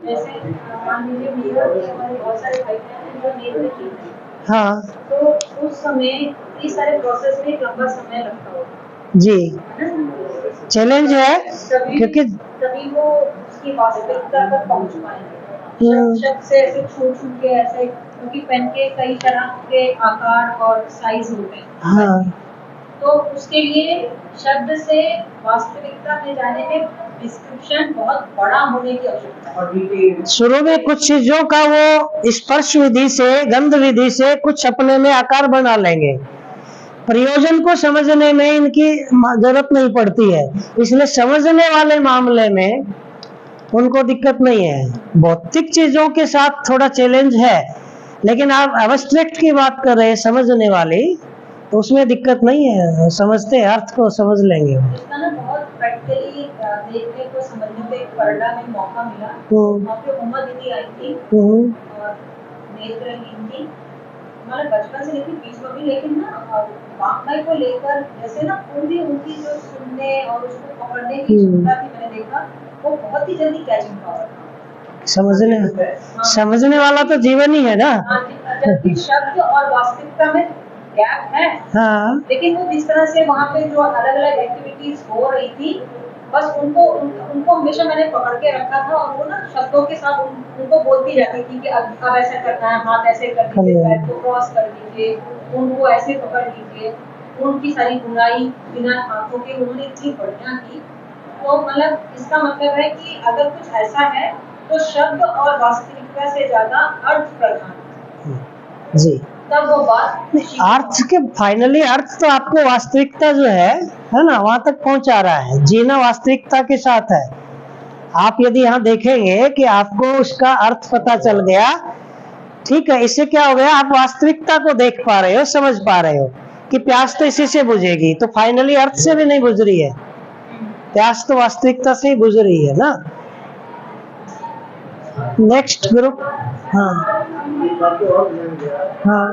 जैसे मान लीजिए मेरा भी हमारे बहुत सारे भाई बहन हैं जो नेत्रहीन हैं। हाँ तो उस समय इस सारे प्रोसेस में एक लंबा समय लगता होगा, जी, है ना? चैलेंज है तभी क्योंकि तभी वो उसकी वास्तविकता तक पहुंच पाएंगे। शब्द हम्म, शब्द से ऐसे छू छू के ऐसे, क्योंकि पेन के कई तरह के आकार और साइज होते हैं पेन हाँ के, तो उसके लिए शब्द से वास्तविकता में जाने में डिस्क्रिप्शन बहुत बड़ा होने की आवश्यकता है। शुरू में कुछ चीजों का वो स्पर्श विधि से, गंध विधि से कुछ अपने में आकार बना लेंगे, प्रयोजन को समझने में इनकी जरूरत नहीं पड़ती है, इसलिए समझने वाले मामले में उनको दिक्कत नहीं है। भौतिक चीजों के साथ थोड़ा चैलेंज है, लेकिन आप एब्स्ट्रैक्ट की बात कर रहे हैं समझने वाली, तो उसमें दिक्कत नहीं है, समझते हैं, अर्थ को समझ लेंगे। इसका ना बहुत प्रैक्टिकली देखने को समझने को एक परडा में मौका मिला। वहाँ पे उमा दीदी आई थी और नेत्रहीन थी, हमारे बचपन से लेकर बीच में भी, लेकिन ना वाकई को लेकर जैसे ना पूरी उनकी जो सुनने और उसको पकड़ने की क्षमता थी, मैंने देखा वो बहुत ही जल्दी कैचिंग पावर था। समझने वाला तो जीवन ही है ना। जबकि शब्द और वास्तविकता में गैप है। हाँ लेकिन वो जिस तरह से वहाँ पे जो अलग अलग एक्टिविटीज हो रही थी, बस उनको हमेशा मैंने पकड़ के रखा था, और वो ना शब्दों के साथ उनको बोलती रहती थी कि अब ऐसा करना है, हाथ ऐसे कर दीजिए, पैर को क्रॉस कर दीजिए, उनको ऐसे पकड़ लीजिए। उनकी सारी बुनाई बिना हाथों के उन्होंने इतनी बढ़िया की। तो मतलब इसका मतलब है कि अगर कुछ ऐसा है तो शब्द और वास्तविकता से ज्यादा अर्थ प्रधान जी, तब वो बात अर्थ के फाइनली अर्थ तो आपको वास्तविकता जो है ना, वहां तक पहुंचा रहा है। जीना वास्तविकता के साथ है। आप यदि यहाँ देखेंगे कि आपको उसका अर्थ पता चल गया, ठीक है, इससे क्या हो गया, आप वास्तविकता को देख पा रहे हो, समझ पा रहे हो कि प्यास तो इसी से बुझेगी, तो फाइनली अर्थ से भी नहीं बुझ रही है, प्यास तो वास्तविकता से ही बुझ रही है ना। Next group. हाँ हाँ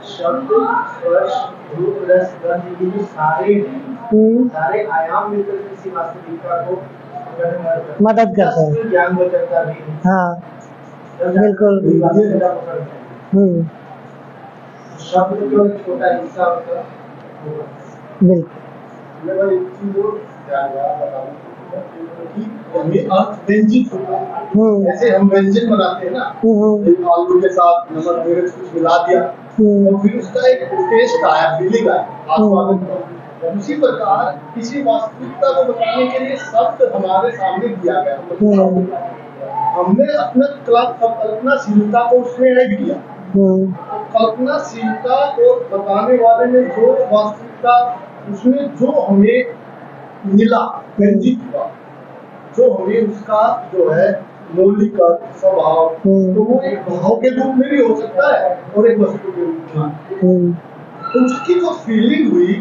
शब्द, स्पर्श, रूप, रस, गंध, ये जो सारे हैं, सारे आयाम मिलकर किसी वास्तविकता को मदद करते हैं। ज्ञान बचता भी। हाँ बिल्कुल। शब्द जो एक छोटा हिस्सा होता है, बिल्कुल। एक चीज और हमें अर्थ व्यंजित होता है। ऐसे हम व्यंजन बनाते हैं ना, आलू के साथ नमक मिर्च कुछ मिला दिया, तो फिर उसका एक टेस्ट आया, फीलिंग आया। उसी प्रकार किसी वास्तविकता को बताने के लिए शब्द हमारे सामने दिया गया, हमने अपना कल्पनाशीलता को उसमें ऐड किया। कल्पनाशीलता को बताने वाले ने जो वास्तविकता उसमें जो हमें मिला, व्यंजित हुआ, जो हमें उसका जो है मौलिक स्वभाव, तो वो एक भाव के रूप में भी हो सकता है और एक वस्तु के रूप में। तो उसकी जो फीलिंग हुई,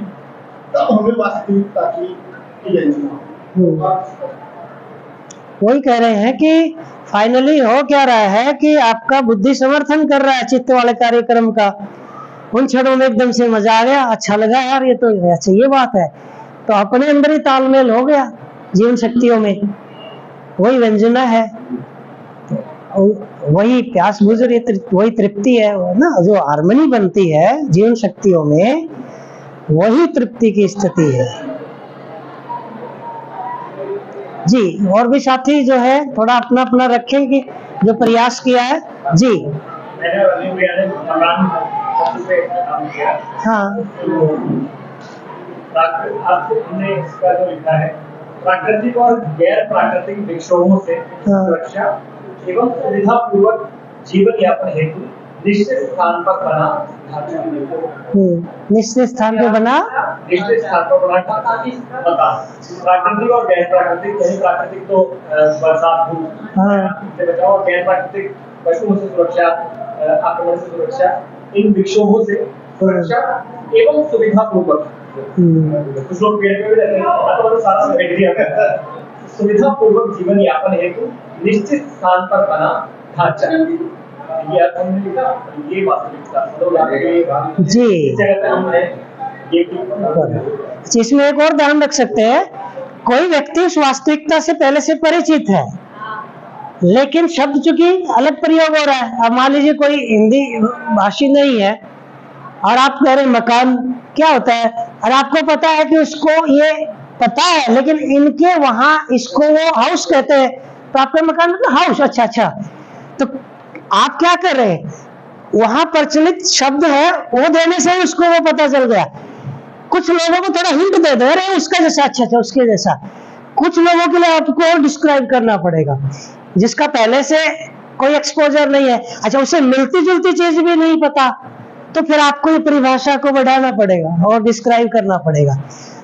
तब हमें वास्तविकता की वही कह रहे हैं कि फाइनली हो क्या रहा है कि आपका बुद्धि समर्थन कर रहा है चित्त वाले कार्यक्रम का। उन क्षणों में एकदम से मजा आ गया, अच्छा लगा यार, ये तो अच्छा, ये बात है, तो अपने अंदर ही तालमेल हो गया जीवन शक्तियों में, वही व्यंजना है, वही प्यास बुझ रही, वही तृप्ति है ना, जो हार्मनी बनती है जीवन शक्तियों में, वही तृप्ति की स्थिति है। जी, और भी साथी जो है थोड़ा अपना अपना रखेंगे जो प्रयास किया है। जी हाँ, हमने इसका जो लिखा है, प्राकृतिक और गैर प्राकृतिक विक्षोभों से सुरक्षा एवं सुविधा पूर्वक जीवन यापन हेतु निश्चित स्थान पर बना ढांचा। निश्चित स्थान पे बना, निश्चित स्थान पर बना ढांचा। प्राकृतिक और गैर प्राकृतिक, यानी प्राकृतिक तो बरसात से बचाव, और गैर प्राकृतिक पशुओं से सुरक्षा, आक्रमण से सुरक्षा, इन विक्षोभों से सुरक्षा एवं सुविधा पूर्वक। कुछ लोग पेड़ पे भी रहते हैं, तो सारा बैठ गया। सुविधा पूर्वक जीवन यापन हेतु निश्चित स्थान पर बना ढांचा, ये अर्थ हमने लिखा, ये वास्तविकता जी। इसमें एक और ध्यान रख सकते हैं कोई व्यक्ति उस वास्तविकता से पहले से परिचित है, लेकिन शब्द चूंकि अलग प्रयोग हो रहा है। अब मान लीजिए कोई हिंदी भाषी नहीं है और आप कह रहे मकान क्या होता है, और आपको पता है कि उसको ये पता है, लेकिन इनके वहां इसको वो हाउस कहते हैं, तो आपका मकान मतलब हाउस। अच्छा अच्छा, तो आप क्या कर रहे हैं, वहां प्रचलित शब्द है वो देने से ही उसको वो पता चल गया। कुछ लोगों को थोड़ा हिंट दे दे रहे उसका जैसा, अच्छा अच्छा उसके जैसा। कुछ लोगों के लिए आपको डिस्क्राइब करना पड़ेगा, जिसका पहले से कोई एक्सपोजर नहीं है, अच्छा उसे मिलती जुलती चीज भी नहीं पता, तो फिर आपको ये परिभाषा को बढ़ाना पड़ेगा और डिस्क्राइब करना पड़ेगा।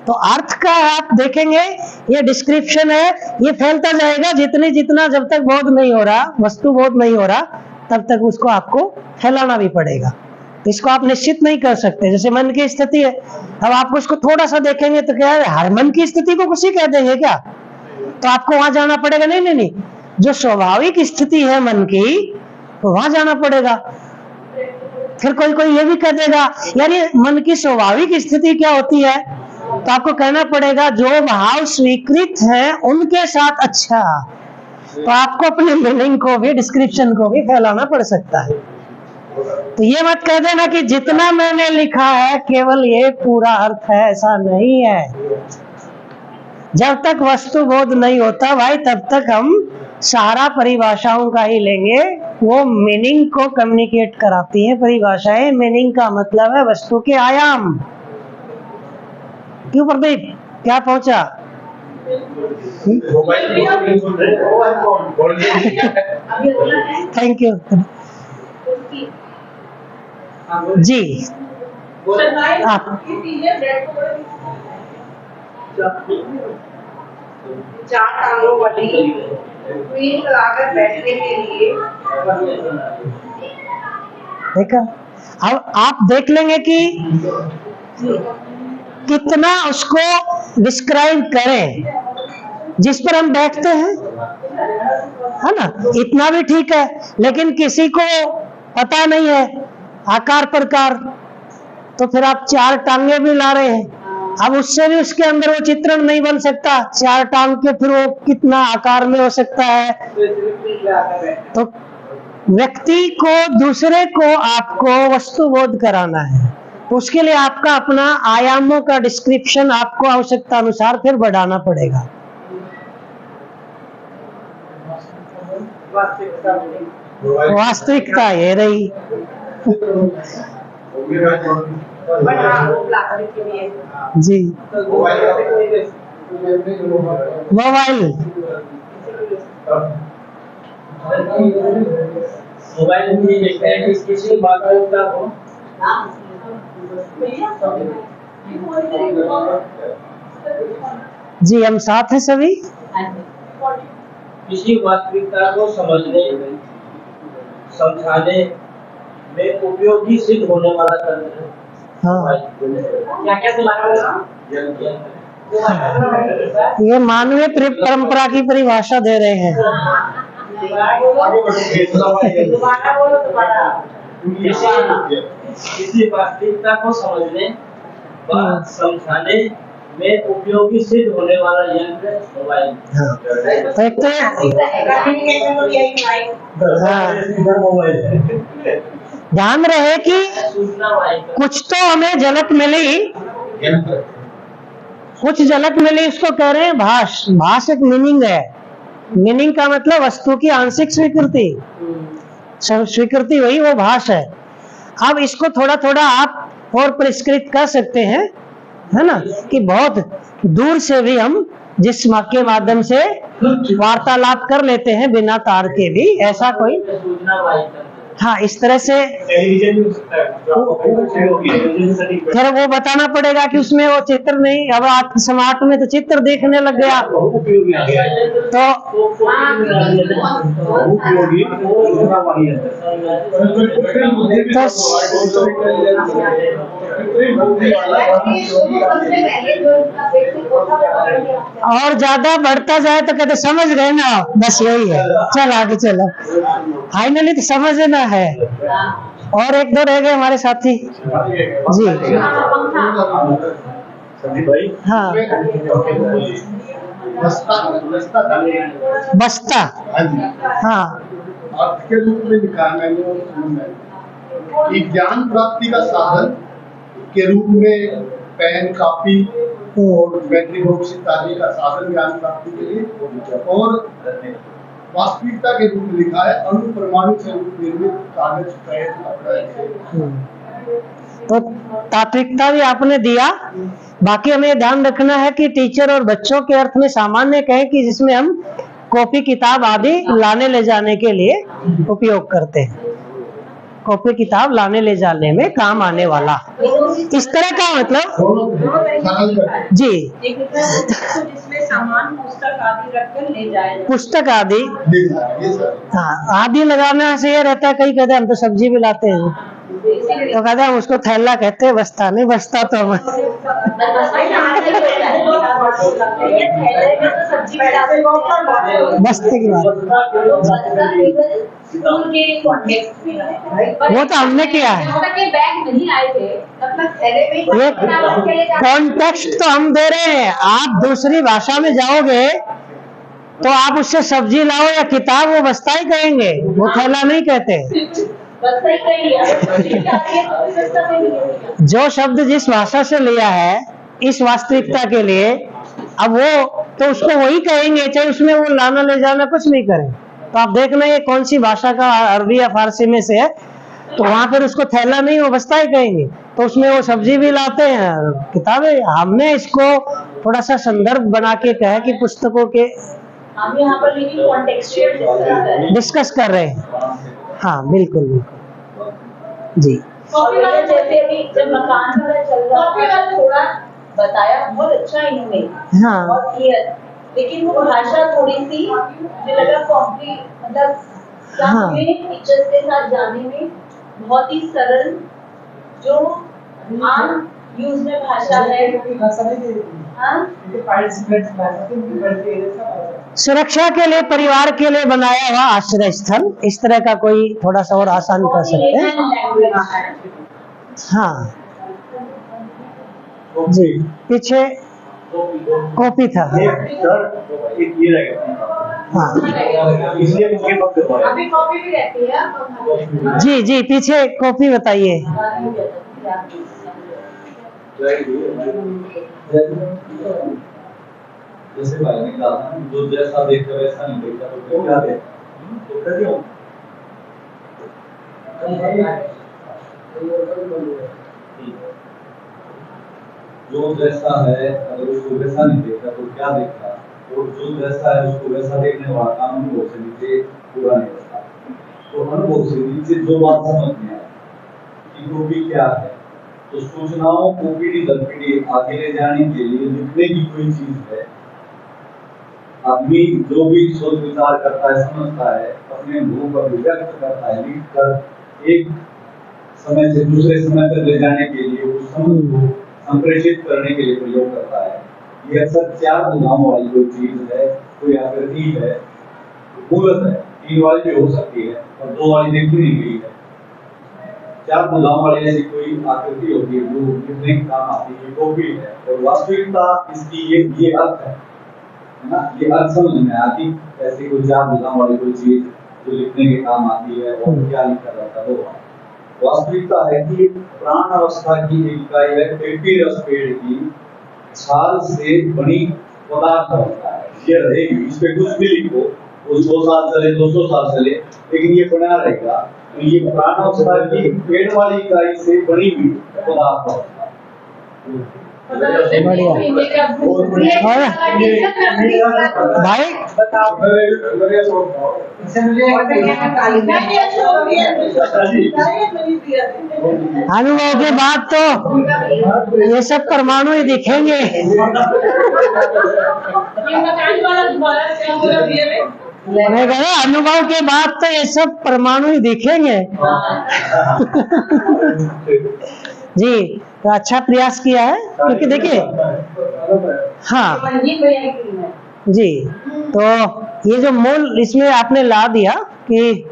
तो अर्थ का आप देखेंगे ये डिस्क्रिप्शन है, ये फैलता जाएगा जितना जब तक बोध नहीं हो रहा, वस्तु बोध नहीं हो रहा, तब तक उसको आपको फैलाना भी पड़ेगा। तो इसको आप निश्चित नहीं कर सकते। जैसे मन की स्थिति है, अब आप उसको थोड़ा सा देखेंगे तो क्या है, हर मन की स्थिति को कुछ ही कह देंगे क्या, तो आपको वहां जाना पड़ेगा। नहीं नहीं नहीं, जो स्वाभाविक स्थिति है मन की, तो वहां जाना पड़ेगा। फिर कोई कोई ये भी कह देगा यानी मन की स्वाभाविक स्थिति क्या होती है, तो आपको कहना पड़ेगा जो भाव स्वीकृत है उनके साथ। अच्छा, तो आपको अपने मीनिंग को भी, डिस्क्रिप्शन को भी फैलाना पड़ सकता है। तो ये मत कह देना कि जितना मैंने लिखा है केवल ये पूरा अर्थ है, ऐसा नहीं है। जब तक वस्तु बोध नहीं होता भाई, तब तक हम सारा परिभाषाओं का ही लेंगे। वो मीनिंग को कम्युनिकेट कराती है परिभाषाएं। मीनिंग का मतलब है वस्तु के आयाम। क्यों प्रदीप, क्या पहुंचा? थैंक यू जी। आप चार टांगों वाली क्वीन लगाकर बैठने के लिए देखा। अब आप देख लेंगे कि कितना उसको डिस्क्राइब करें जिस पर हम बैठते हैं, है ना, इतना भी ठीक है। लेकिन किसी को पता नहीं है आकार प्रकार, तो फिर आप चार टांगे भी ला रहे हैं, अब उससे भी उसके अंदर वो चित्रण नहीं बन सकता। चार टांग के फिर वो कितना आकार में हो सकता है। तो व्यक्ति को, दूसरे को आपको वस्तु बोध कराना है, तो उसके लिए आपका अपना आयामों का डिस्क्रिप्शन आपको आवश्यकता अनुसार फिर बढ़ाना पड़ेगा। वास्तविकता ये रही। जी, मोबाइल में देखते हैं कि किसी वास्तविकता को जी, हम साथ हैं सभी। किसी वास्तविकता को समझने, समझाने में उपयोगी सिद्ध होने वाला तंत्र है। हाँ, क्या क्या ये मानवीय परंपरा की परिभाषा दे रहे हैं। किसी वास्तविकता को समझने व समझाने में उपयोगी सिद्ध होने वाला यंत्र मोबाइल। तो एक तो ध्यान रहे कि कुछ तो हमें झलक मिली, कुछ झलक मिली, उसको कह रहे हैं भाष। भाष एक मीनिंग है। मीनिंग का मतलब वस्तु की आंशिक स्वीकृति, स्वीकृति वही वो भाष है। अब इसको थोड़ा थोड़ा आप और परिष्कृत कर सकते हैं, है ना, कि बहुत दूर से भी हम जिस के माध्यम से वार्तालाप कर लेते हैं बिना तार के भी, ऐसा कोई, हाँ, इस तरह से फिर वो बताना पड़ेगा कि उसमें वो चित्र नहीं। अब आप स्मार्ट में तो चित्र देखने लग गया, और ज्यादा बढ़ता जाए तो कहते समझ गए ना, बस यही है, चल आगे चलो। फाइनली तो समझना है। और एक दो रह गए हमारे साथी जी। हाँ, बस्ता। हाँ जी, हाँ अर्थ के रूप में लिखा है मैंने और सुना है कि ज्ञान प्राप्ति का साधन के रूप में पेन, कापी और बैटरी बॉक्स इत्यादि का साधन ज्ञान प्राप्ति के लिए, और वास्तविकता के रूप में लिखा है अणु परमाणु से निर्मित कागज, पेन, कपड़ा। तो तात्विकता भी आपने दिया। बाकी हमें ध्यान रखना है कि टीचर और बच्चों के अर्थ में सामान्य कहें कि जिसमें हम कॉपी किताब आदि लाने ले जाने के लिए उपयोग करते हैं, कॉपी किताब लाने ले जाने में काम आने वाला, इस तरह का मतलब जी। जिसमें सामान पुस्तक आदि रखकर ले जाए, पुस्तक आदि, हाँ आदि लगाना से ये रहता है, कई कहते हैं हम तो सब्जी भी लाते हैं, तो कहते हैं हम उसको थैला कहते हैं, बस्ता नहीं, बस्ता तो हम बस्ते की बात, वो तो हमने किया है। बैग नहीं आए थे तब तक थैले में ये कॉन्टेक्स्ट तो हम दे रहे हैं। आप दूसरी भाषा में जाओगे तो आप उससे सब्जी लाओ या किताब, वो बस्ता ही कहेंगे, वो थैला नहीं कहते। जो शब्द जिस भाषा से लिया है इस वास्तविकता के लिए, अब वो तो उसको वही कहेंगे, चाहे उसमें वो लाना ले जाना कुछ नहीं करें। तो आप देखना ये कौन सी भाषा का, अरबी या फारसी में से है, तो वहां पर उसको थैला नहीं, वो बस्ता ही कहेंगे। तो उसमें वो सब्जी भी लाते हैं, किताबें। हमने इसको थोड़ा सा संदर्भ बना के कहा कि पुस्तकों के हम यहाँ पर लेकिन कॉन्टेक्सचुअल डिस्कस कर रहे हैं। हाँ बिल्कुल बिल्कुल जी। कॉपी वाला जैसे अभी जब मकान वाला चल रहा, कॉपी वाला थोड़ा बताया, बहुत अच्छा इन्होंने, हाँ बहुत क्लियर, लेकिन वो भाषा थोड़ी सी मुझे लगा कॉपी मतलब हाँ। टीचर्स के साथ जाने में बहुत ही सरल, जो आम यूज में भाषा है। हाँ? सुरक्षा के लिए, परिवार के लिए बनाया हुआ आश्रय स्थल, इस तरह का कोई थोड़ा सा और आसान कर सकते हैं। हाँ जी, पीछे कॉपी था। हाँ अभी कॉपी भी रहती है जी जी, पीछे कॉपी बताइए। जैसे भाई ने कहा जो जैसा देखता वैसा नहीं देखता, तो फिर क्या देखता, तो कर दियो। जो जैसा है अगर उसको वैसा नहीं देखता तो क्या देखता, और जो जैसा है उसको वैसा देखने वाला काम अनुभव से नीचे पूरा नहीं होता। तो अनुभव से नीचे जो बात समझ में आए कि कॉपी क्या है, तो सूचनाओं को पीढ़ी दर पीढ़ी आगे ले जाने के लिए लिखने की कोई चीज है। आदमी जो भी सोच विचार करता है, समझता है, अपने अनुभव पर व्यक्त करता है, लिख कर एक समय से दूसरे समय तक ले जाने के लिए उस समझ को संप्रेषित करने के लिए प्रयोग करता है। ये अक्सर चार बुधाओं वाली कोई चीज है, कोई आकृति है, मूलत है, 3 वाली भी हो सकती है और 2 वाली देखी नहीं गई है। 4 बुधाओं वाली ऐसी कोई आकृति होती है जो लिखने के काम आती है, कॉपी है। और वास्तविकता इसकी ये अर्थ है ना, ये अर्थ समझ में आती ऐसी कोई 4 बुधाओं वाली कोई चीज जो लिखने के काम आती है और क्या लिखा जाता है। वास्तविकता है कि प्राण अवस्था की एक इकाई है पेपिरस पेड़ की छाल से बनी पदार्थ होता है। ये रहेगी, इस पे कुछ भी लिखो, वो 100 साल चले, 200 साल चले, लेकिन ये बना रहेगा। तो ये प्राण अवस्था की पेड़ वाली इकाई से बनी हुई पदार्थ होता है। बढ़िया भाई, अनुभव के बाद तो ये सब परमाणु ही दिखेंगे। मैं कह रहा अनुभव के बाद तो ये सब परमाणु ही दिखेंगे। जी, तो अच्छा प्रयास किया है, क्योंकि देखिए हाँ जी, तो ये जो मूल इसमें आपने ला दिया कि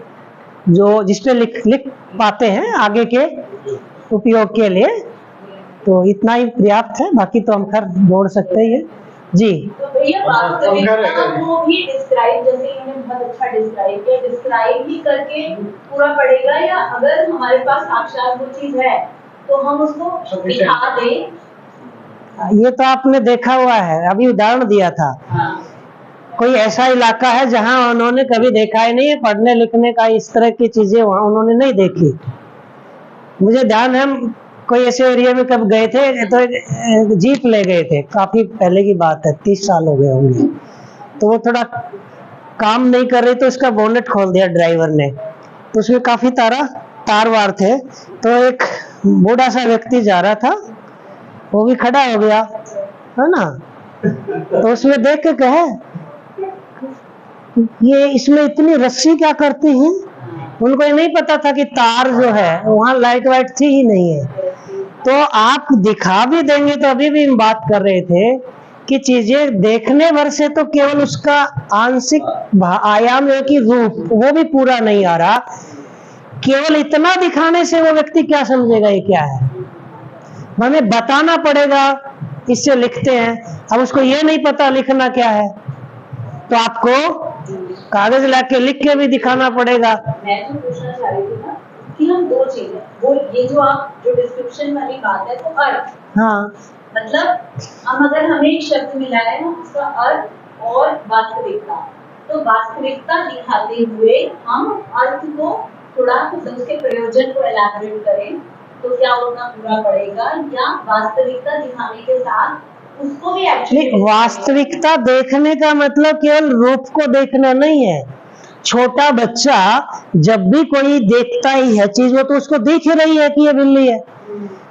जो जिसपे लिख पाते हैं आगे के उपयोग के लिए, तो इतना ही पर्याप्त है। बाकी तो हम खैर जोड़ सकते ही है। जी तो भैया वास्तविकता को भी डिस्क्राइब, जैसे इन्होंने बहुत अच्छा डिस्क्राइब किया, डिस्क्राइब ही करके पूरा पड़ेगा, या अगर हमारे पास साक्षात वो चीज है तो हम उसको दिखा दें? ये तो आपने देखा हुआ है, अभी उदाहरण दिया था। कोई ऐसा इलाका है जहां उन्होंने कभी देखा ही नहीं है, पढ़ने लिखने का इस तरह की चीजें वहां उन्होंने नहीं देखी। मुझे ध्यान है, कोई ऐसे एरिया में कब गए थे तो जीप ले गए थे, काफी पहले की बात है, 30 साल हो गए होंगे। तो वो थोड़ा काम नहीं कर रही तो उसका बोनेट खोल दिया ड्राइवर ने, तो उसमें काफी तार वार थे। तो एक बूढ़ा सा व्यक्ति जा रहा था, वो भी खड़ा हो गया, है ना। तो उसमें देख के कहे, ये इसमें इतनी रस्सी क्या करती हैं? उनको ये नहीं पता था कि तार जो है वहां लाइट वाइट थी ही नहीं है। तो आप दिखा भी देंगे तो अभी भी हम बात कर रहे थे कि चीजें देखने भर से तो केवल उसका आंशिक आयाम है कि रूप, वो भी पूरा नहीं आ रहा। केवल इतना दिखाने से वो व्यक्ति क्या समझेगा ये क्या है? हमें बताना पड़ेगा, इससे लिखते हैं। अब उसको ये नहीं पता लिखना क्या है, तो आपको कागज लाके लिख के भी दिखाना पड़ेगा। मैं जो पूछना चाह रही थी ना कि हम दो चीजें, वो ये जो आप जो डिस्क्रिप्शन वाली बात है, तो अर्थ, हाँ, मतलब हम अगर हमें एक शब्द मिला है ना, उसका अर्थ और वास्तविकता, तो वास्तविकता दिखाते हुए हम अर्थ को थोड़ा उसके प्रयोजन को एलैबोरेट करें, तो क्या उतना पूरा पड़ेगा? या वास्तविकता दिखाने के साथ उसको भी एक्चुअली, वास्तविकता देखने का मतलब केवल रूप को देखना नहीं है। छोटा बच्चा जब भी कोई देखता ही है चीज, वो तो उसको दिख रही है कि ये बिल्ली है,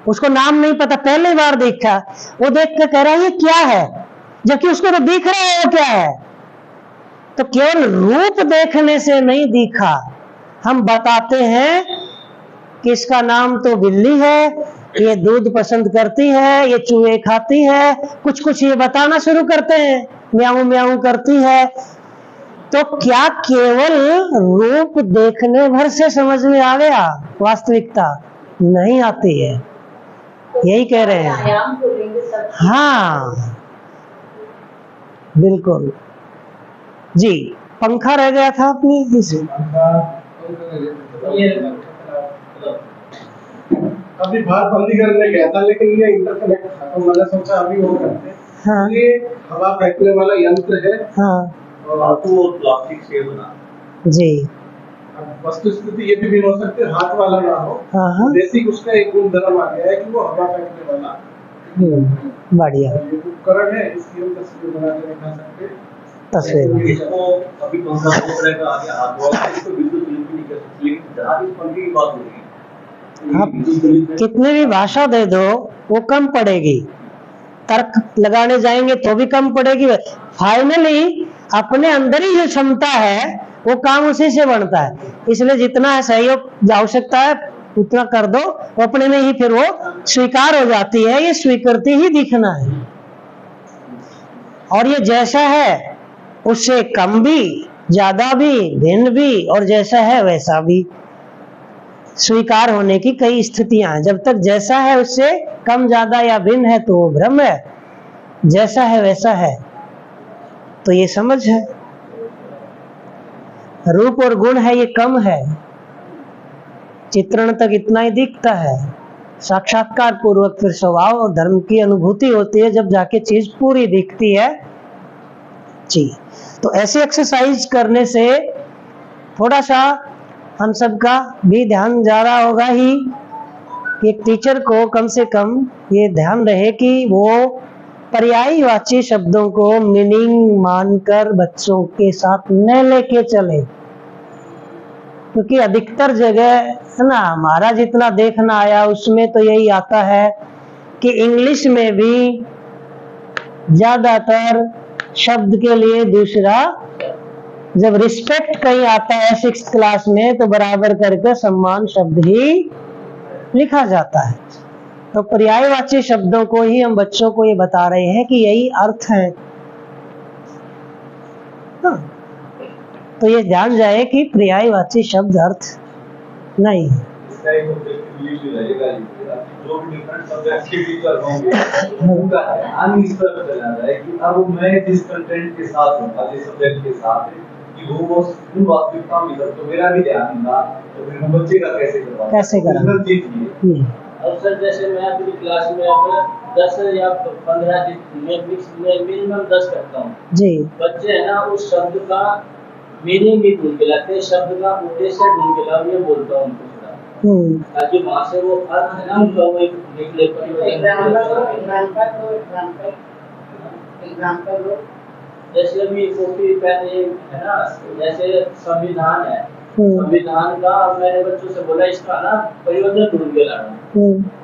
उसको नाम नहीं पता, पहली बार देखा, वो देख कर कह रहा है ये क्या है, जबकि उसको तो दिख रहा है वो क्या है। तो केवल रूप देखने से नहीं दिखा, हम बताते हैं कि इसका नाम तो बिल्ली है, ये दूध पसंद करती है, ये चूहे खाती है, कुछ कुछ ये बताना शुरू करते हैं, म्याऊं म्याऊं करती है। तो क्या केवल रूप देखने भर से समझ में आ गया? वास्तविकता नहीं आती है, यही कह रहे हैं। आयाम को लेंगे सब। हाँ बिल्कुल जी। पंखा रह गया था अपनी इसे, अभी बात बंदी करने गया था, लेकिन ये इंटरकनेक्ट था, तो मैंने सोचा अभी वो करते हैं। हाँ। ये हवा फेंकने वाला यंत्र है, हाँ और प्लास्टिक से बना जी। अब वस्तुस्थिति ये भी हो सकती है हाथ वाला ना हो। हाँ। बेसिक उसका एक गुण धर्म आ गया है कि वो हवा फेंकने वाला। बढ़िया ये उपकरण है, इसकी हम तस्वीर बना के दिखा सकते हैं। तस्वीर। इसको अभी पंखा हो रहेगा आगे हाथ वाला, इसको बिल्कुल नहीं कर सकते, लेकिन जहाँ इस पंखे की बात हो रही है, आप कितने भी भाषा दे दो वो कम पड़ेगी, तर्क लगाने जाएंगे तो भी कम पड़ेगी। फाइनली अपने अंदर ही जो क्षमता है वो काम उसी से बनता है। इसलिए जितना सहयोग आवश्यकता है उतना कर दो, वो अपने में ही फिर वो स्वीकार हो जाती है। ये स्वीकृति ही दिखना है, और ये जैसा है उससे कम भी, ज्यादा भी, भिन्न भी, और जैसा है वैसा भी स्वीकार होने की कई स्थितियां हैं। जब तक जैसा है उससे कम, ज्यादा या भिन्न है तो वो भ्रम है, जैसा है वैसा है तो ये समझ है। रूप और गुण है ये कम है, चित्रण तक इतना ही दिखता है। साक्षात्कार पूर्वक फिर स्वभाव और धर्म की अनुभूति होती है, जब जाके चीज पूरी दिखती है जी। तो ऐसे एक्सरसाइज करने से थोड़ा सा हम सबका भी ध्यान जा रहा होगा ही कि एक टीचर को कम से कम ये ध्यान रहे कि वो पर्यायवाची शब्दों को मीनिंग मानकर बच्चों के साथ न लेके चले, क्योंकि अधिकतर जगह है ना, हमारा जितना देखना आया उसमें तो यही आता है कि इंग्लिश में भी ज्यादातर शब्द के लिए दूसरा, जब रिस्पेक्ट कहीं आता है 6th क्लास में तो बराबर करके सम्मान शब्द ही लिखा जाता है। तो पर्यायवाची शब्दों को ही हम बच्चों को ये बता रहे हैं कि यही अर्थ है। हाँ। तो ये ध्यान जाए कि पर्यायवाची शब्द अर्थ नहीं है। इसका एक ऑब्जेक्टिविटी रहेगा ही, जो भी डिफरेंट सब्जेक्ट्स के टीचर होंगे उनका ध्यान इस तरफ चला जाए कि अब मैं जिस कंटेंट के साथ हूँ, जिस सब्जेक्ट के साथ है, कि वो उन वास्तविकताओं की तरफ तो मेरा भी ध्यान होगा, तो फिर वो बच्चे का कैसे करवा, कैसे करें चीज ये। अब सर जैसे मैं अपनी क्लास में अब 10 या 15 मिनिमम 10 करता हूँ जी, बच्चे है ना उस शब्द का मीनिंग भी ढूंढ के लाते हैं, शब्द का उद्देश्य ढूंढ के लाते, ये बोलता हूँ उनको ताकि वहाँ से वो अर्थ है ना उनका वो एक निकले। एग्जाम्पल जैसे अभी कॉपी पेन है ना, जैसे संविधान है, संविधान का मैंने बच्चों से बोला इसका ना प्रयोजन ढूंढ के लाना,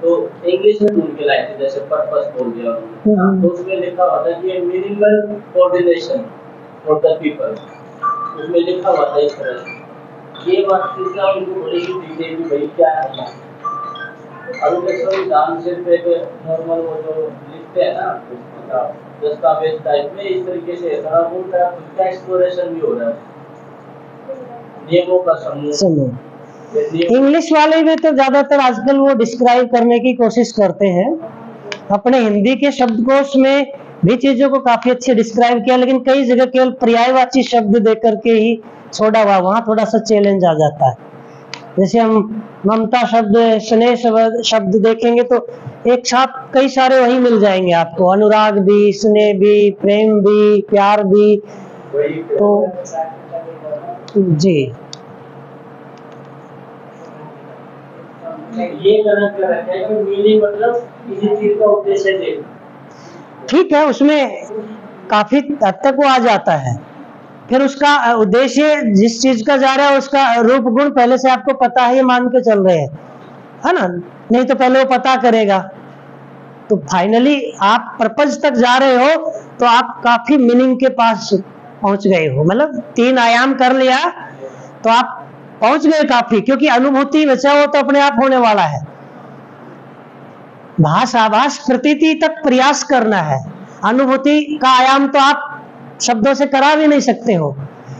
तो इंग्लिश में ढूंढ के लाए थे, जैसे पर्पस बोल दिया उन्होंने, तो उसमें लिखा हुआ था कि meaningful coordination for the people, उसमें लिखा हुआ था इस तरह से। ये बात तीसरा उनको बड़ी सी दी गई कि भाई क्या है, अभी तक संविधान सिर्फ एक नॉर्मल वो जो लिखते हैं ना दस्तावेज टाइप में, इस तरीके से थोड़ा बहुत खुद का एक्सप्लोरेशन भी हो रहा है, नियमों का समूह। इंग्लिश वाले में तो ज्यादातर आजकल वो डिस्क्राइब करने की कोशिश करते हैं, अपने हिंदी के शब्दकोश में भी चीजों को काफी अच्छे डिस्क्राइब किया, लेकिन कई जगह केवल पर्यायवाची शब्द दे करके ही छोड़ा हुआ, वहां थोड़ा सा चैलेंज आ जाता है। जैसे हम ममता शब्द, स्नेह शब्द देखेंगे तो एक साथ कई सारे वही मिल जाएंगे आपको, अनुराग भी, स्नेह भी, प्रेम भी, प्यार भी, तो जी ये कनेक्ट कर रखा है कि मीनिंग मतलब किसी चीज का उद्देश्य देखना, ठीक है, उसमें काफी हद तक वो आ जाता है। फिर उसका उद्देश्य जिस चीज का जा रहा है उसका रूप गुण पहले से आपको पता है, ये मान के चल रहे हैं, है ना, नहीं तो पहले वो पता करेगा। तो फाइनली आप पर्पज तक जा रहे हो तो आप काफी मीनिंग के पास पहुंच गए हो, मतलब 3 आयाम कर लिया तो आप पहुंच गए काफी, क्योंकि अनुभूति बचा वो तो अपने आप होने वाला है। भास आभास प्रतीति तक प्रयास करना है, अनुभूति का आयाम तो आप शब्दों से करा भी नहीं सकते हो,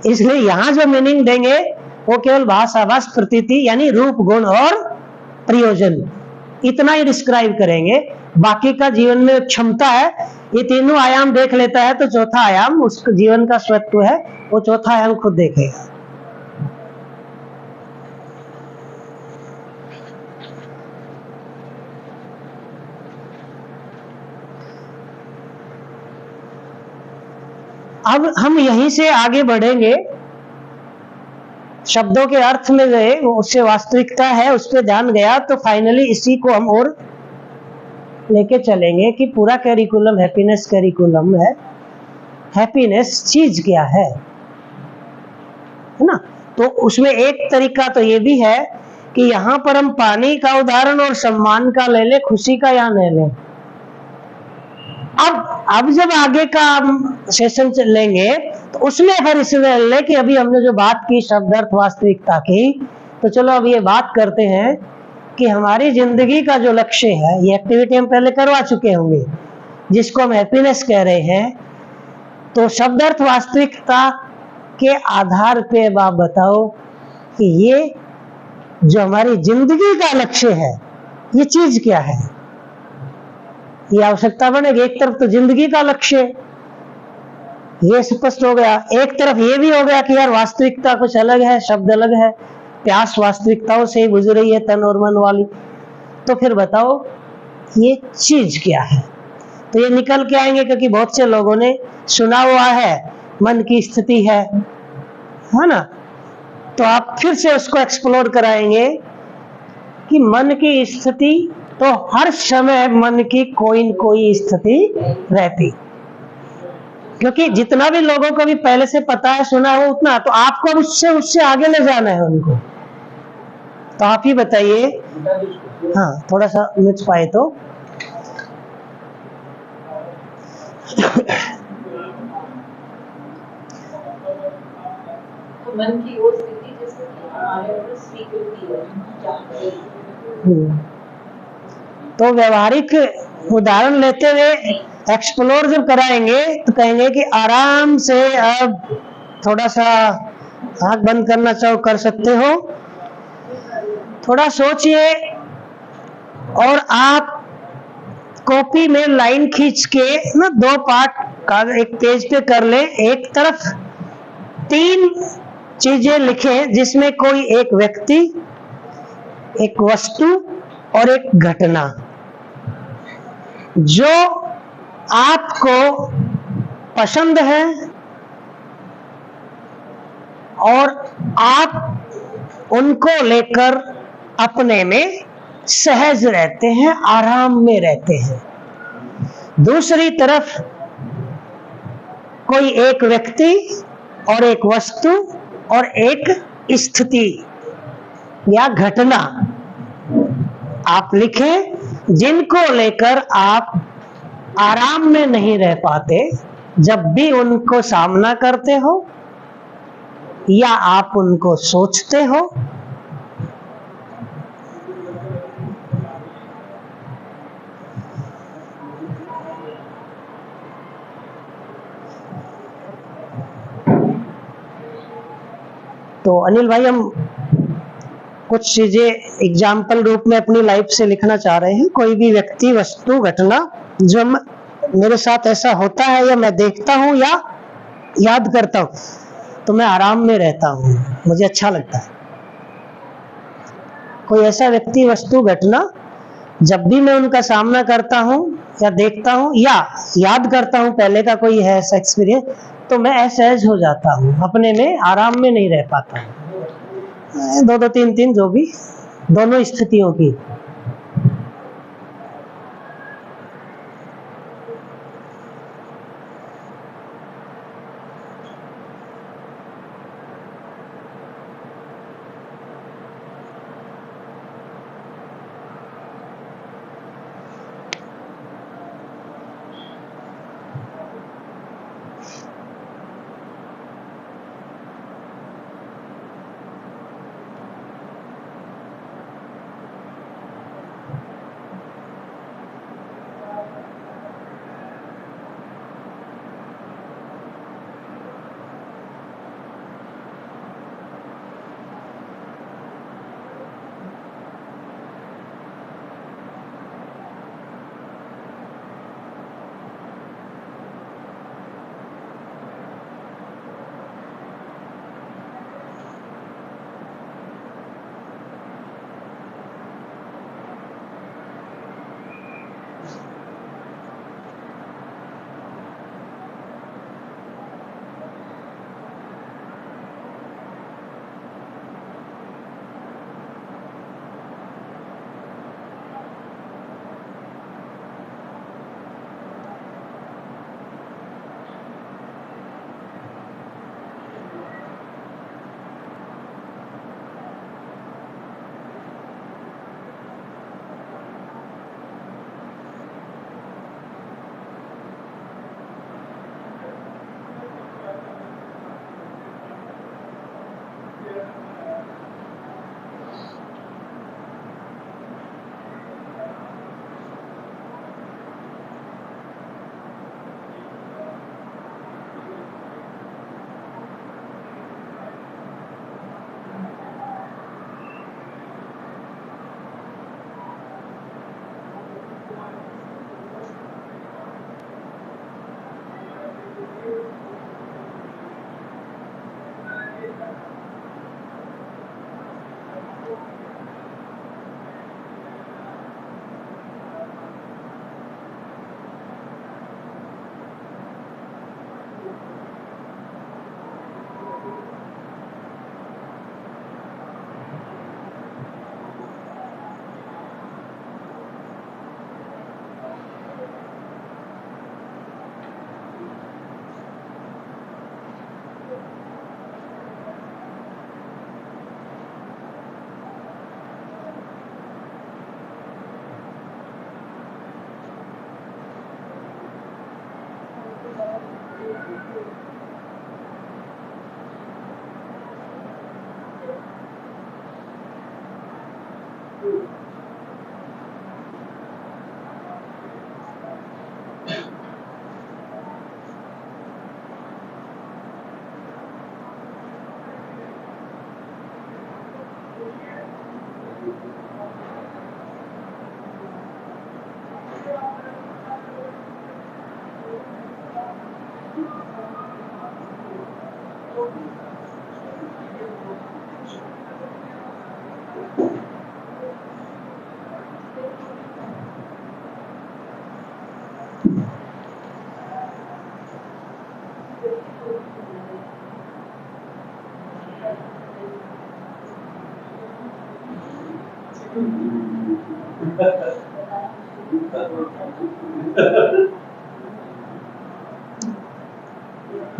इसलिए यहाँ जो मीनिंग देंगे वो केवल भास आभास प्रतीति यानी रूप गुण और प्रयोजन, इतना ही डिस्क्राइब करेंगे। बाकी का जीवन में क्षमता है, ये तीनों आयाम देख लेता है तो चौथा आयाम उसका जीवन का स्वत्व है, वो चौथा आयाम खुद देखेगा। अब हम यहीं से आगे बढ़ेंगे, शब्दों के अर्थ में गए, उससे वास्तविकता है उस पर ध्यान गया, तो फाइनली इसी को हम और लेके चलेंगे कि पूरा कैरिकुलम हैप्पीनेस कैरिकुलम है। हैप्पीनेस चीज क्या है ना, तो उसमें एक तरीका तो ये भी है कि यहाँ पर हम पानी का उदाहरण और सम्मान का ले ले, खुशी का यहाँ ले लें। अब जब आगे का सेशन चलेंगे तो उसमें फिर इसमें ले कि अभी हमने जो बात की शब्द अर्थ वास्तविकता की, तो चलो अब ये बात करते हैं कि हमारी जिंदगी का जो लक्ष्य है, ये एक्टिविटी हम पहले करवा चुके होंगे, जिसको हम हैप्पीनेस कह रहे हैं। तो शब्द अर्थ वास्तविकता के आधार पे अब आप बताओ कि ये जो हमारी जिंदगी का लक्ष्य है ये चीज क्या है। ये आवश्यकता बनेगी, एक तरफ तो जिंदगी का लक्ष्य ये स्पष्ट हो गया, एक तरफ ये भी हो गया कि यार वास्तविकता कुछ अलग है, शब्द अलग है, प्यास वास्तविकताओं से ही गुजर रही है, तन और मन वाली। तो फिर बताओ ये चीज क्या है। तो ये निकल के आएंगे क्योंकि बहुत से लोगों ने सुना हुआ है मन की स्थिति है ना, तो आप फिर से उसको एक्सप्लोर कराएंगे कि मन की स्थिति, तो हर समय मन की कोई न कोई स्थिति रहती, क्योंकि जितना भी लोगों को भी पहले से पता है, सुना है, वो उतना, तो आपको उससे आगे ले जाना है उनको। तो आप ही बताइए, हाँ थोड़ा सा मिर्च पाए तो मन की वो स्थिति जैसे कि हमारे ऊपर स्वीकृति है। तो व्यवहारिक उदाहरण लेते हुए एक्सप्लोर जब कराएंगे तो कहेंगे कि आराम से अब थोड़ा सा आंख बंद करना चाहो कर सकते हो। थोड़ा सोचिए और आप कॉपी में लाइन खींच के ना 2 पार्ट का एक पेज पे कर ले। एक तरफ 3 चीजें लिखें जिसमें कोई एक व्यक्ति, एक वस्तु और एक घटना जो आपको पसंद है और आप उनको लेकर अपने में सहज रहते हैं, आराम में रहते हैं। दूसरी तरफ कोई एक व्यक्ति और एक वस्तु और एक स्थिति या घटना आप लिखें जिनको लेकर आप आराम में नहीं रह पाते जब भी उनको सामना करते हो या आप उनको सोचते हो। तो अनिल भाई, हम कुछ चीजें एग्जाम्पल रूप में अपनी लाइफ से लिखना चाह रहे हैं। कोई भी व्यक्ति, वस्तु, घटना जो मेरे साथ ऐसा होता है या मैं देखता हूँ या याद करता हूँ तो मैं आराम में रहता हूँ, मुझे अच्छा लगता है। कोई ऐसा व्यक्ति, वस्तु, घटना जब भी मैं उनका सामना करता हूँ या देखता हूँ या याद करता हूँ, पहले का कोई है ऐसा एक्सपीरियंस, तो मैं असहज हो जाता हूँ, अपने में आराम में नहीं रह पाता हूँ। 2-2, 3-3 जो भी, दोनों स्थितियों की।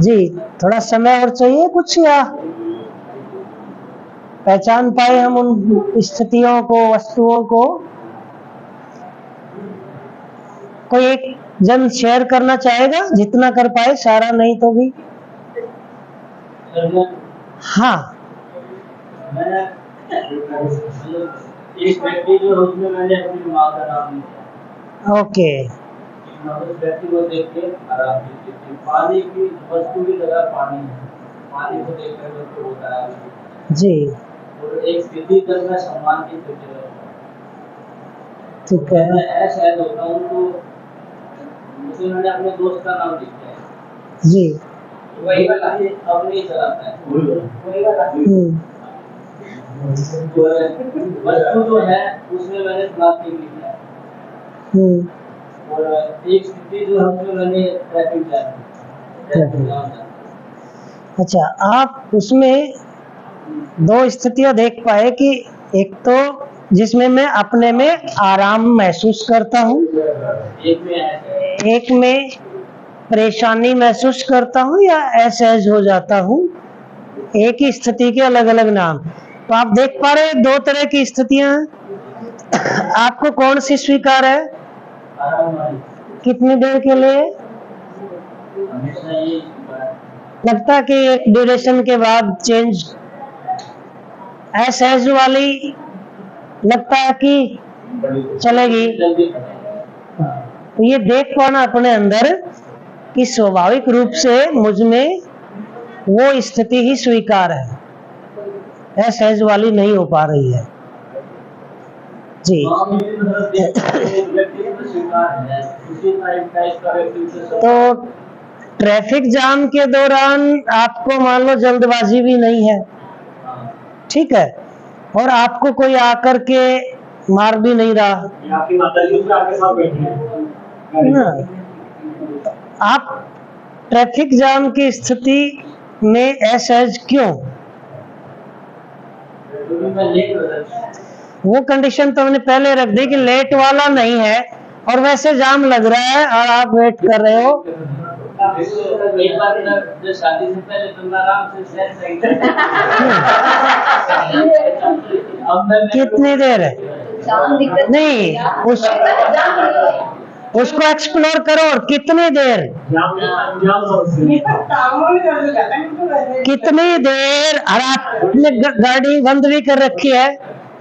जी, थोड़ा समय और चाहिए कुछ, या पहचान पाए हम उन स्थितियों को, वस्तुओं को? कोई एक जन शेयर करना चाहेगा, जितना कर पाए, सारा नहीं तो भी। हाँ, मैं एक व्यक्ति जो है उसमें मैंने अपनी माँ का नाम लिया। ओके। उस व्यक्ति को देख के आराम की पानी की वस्तु की तरह पानी है, पानी को देख कर तो होता है जी, और एक स्थिति करना सम्मान की स्थिति है। ठीक है। मैं ऐसा होता हूँ तो उसे मैंने अपने दोस्त का नाम लिखा है जी, वही वाला अब नहीं चलाता है वही वाला। वस्तु जो है उसमें मैंने प्लास्टिक लिखा है और एक स्थिति जो है उसमें मैंने ट्रैफिक जाम। अच्छा, आप उसमें दो स्थितियां देख पाए कि एक तो जिसमें मैं अपने में आराम महसूस करता हूँ, एक में परेशानी महसूस करता हूँ या असहज हो जाता हूँ। एक ही स्थिति के अलग अलग नाम। तो आप देख पा रहे हैं दो तरह की स्थितियां हैं। आपको कौन सी स्वीकार है? कितनी देर के लिए? लगता है कि एक ड्यूरेशन के बाद चेंज। असहज वाली लगता है कि चलेगी। तो ये देख पाना अपने अंदर कि स्वाभाविक रूप से मुझ में वो स्थिति ही स्वीकार है, असहज वाली नहीं हो पा रही है। जी, तो ट्रैफिक जाम के दौरान आपको मान लो जल्दबाजी भी नहीं है, ठीक है, और आपको कोई आकर के मार भी नहीं रहा, आपकी माता जी आपके साथ बैठी है ना? आप ट्रैफिक जाम की स्थिति में असहज क्यों? वो कंडीशन तो हमने पहले रख दी कि लेट वाला नहीं है और वैसे जाम लग रहा है और आप वेट कर रहे हो। एक बार जो शादी से पहले तो मैं आराम से सैर सही अब मैं कितनी देर है? नहीं, उसको एक्सप्लोर करो। और कितनी देर? कितनी देर? और आपने गाड़ी बंद भी कर रखी है,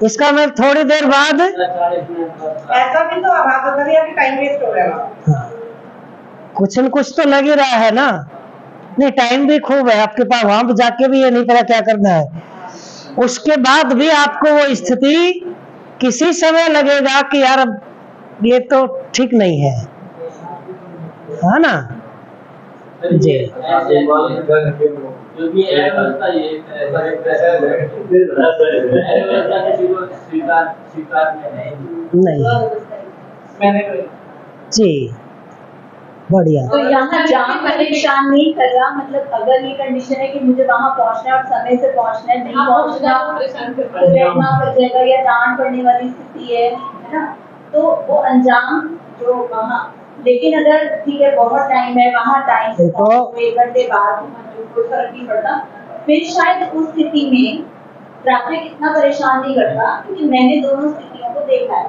इसका मतलब थोड़ी देर बाद ऐसा भी तो आप करिए कि टाइम वेस्ट हो रहा है। हाँ, कुछ न कुछ तो लग ही रहा है ना। नहीं, टाइम भी खूब है आपके पास, वहां पर जाके भी ये नहीं पता क्या करना है। उसके बाद भी आपको वो स्थिति किसी समय लगेगा कि यार अब ये तो ठीक नहीं है, है ना? जी, क्योंकि अवस्था ये स्वीकार नहीं। जी, बढ़िया। तो यहाँ जाम परेशान नहीं कर रहा, मतलब अगर ये कंडीशन है कि मुझे वहाँ पहुँचना है और समय से पहुँचना है, नहीं पहुँचना तो रहना पड़ जाएगा या डांट पड़ने वाली स्थिति है ना? तो वो अंजाम जो वहाँ, लेकिन अगर ठीक है बहुत टाइम है वहाँ टाइम से पहुँचो, 1 घंटे बाद कोई फर्क नहीं पड़ता, फिर शायद उस स्थिति में ट्रैफिक इतना परेशान नहीं करता, क्योंकि मैंने दोनों स्थितियों को देखा है।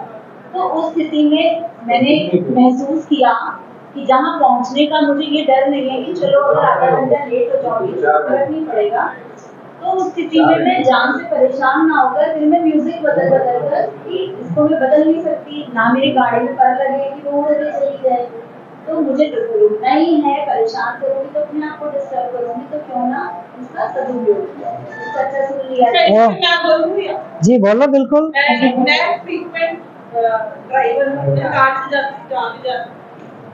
तो उस स्थिति में मैंने महसूस किया कि जहाँ पहुँचने का मुझे ये डर नहीं है कि चलो अगर आधा घंटा लेट हो जाऊंगी तो फर्क नहीं पड़ेगा, तो उस स्थिति में मैं जाम से परेशान ना होकर फिर मैं म्यूजिक बदल कर कि इसको मैं बदल नहीं सकती ना, मेरी गाड़ी में पर लगे कि वो उड़ के चली जाए, तो मुझे रुकना ही है, परेशान करूंगी तो अपने आप को डिस्टर्ब करूंगी, तो क्यों ना उसका सदुपयोग किया जाए। इसका अच्छा सुन लिया जाए। मैं बोलूंगी जी बोलो बिल्कुल। मैं फ्रीक्वेंट ड्राइवर हूँ, मैं कार से जाती हूँ, जहाँ भी जाती हूँ।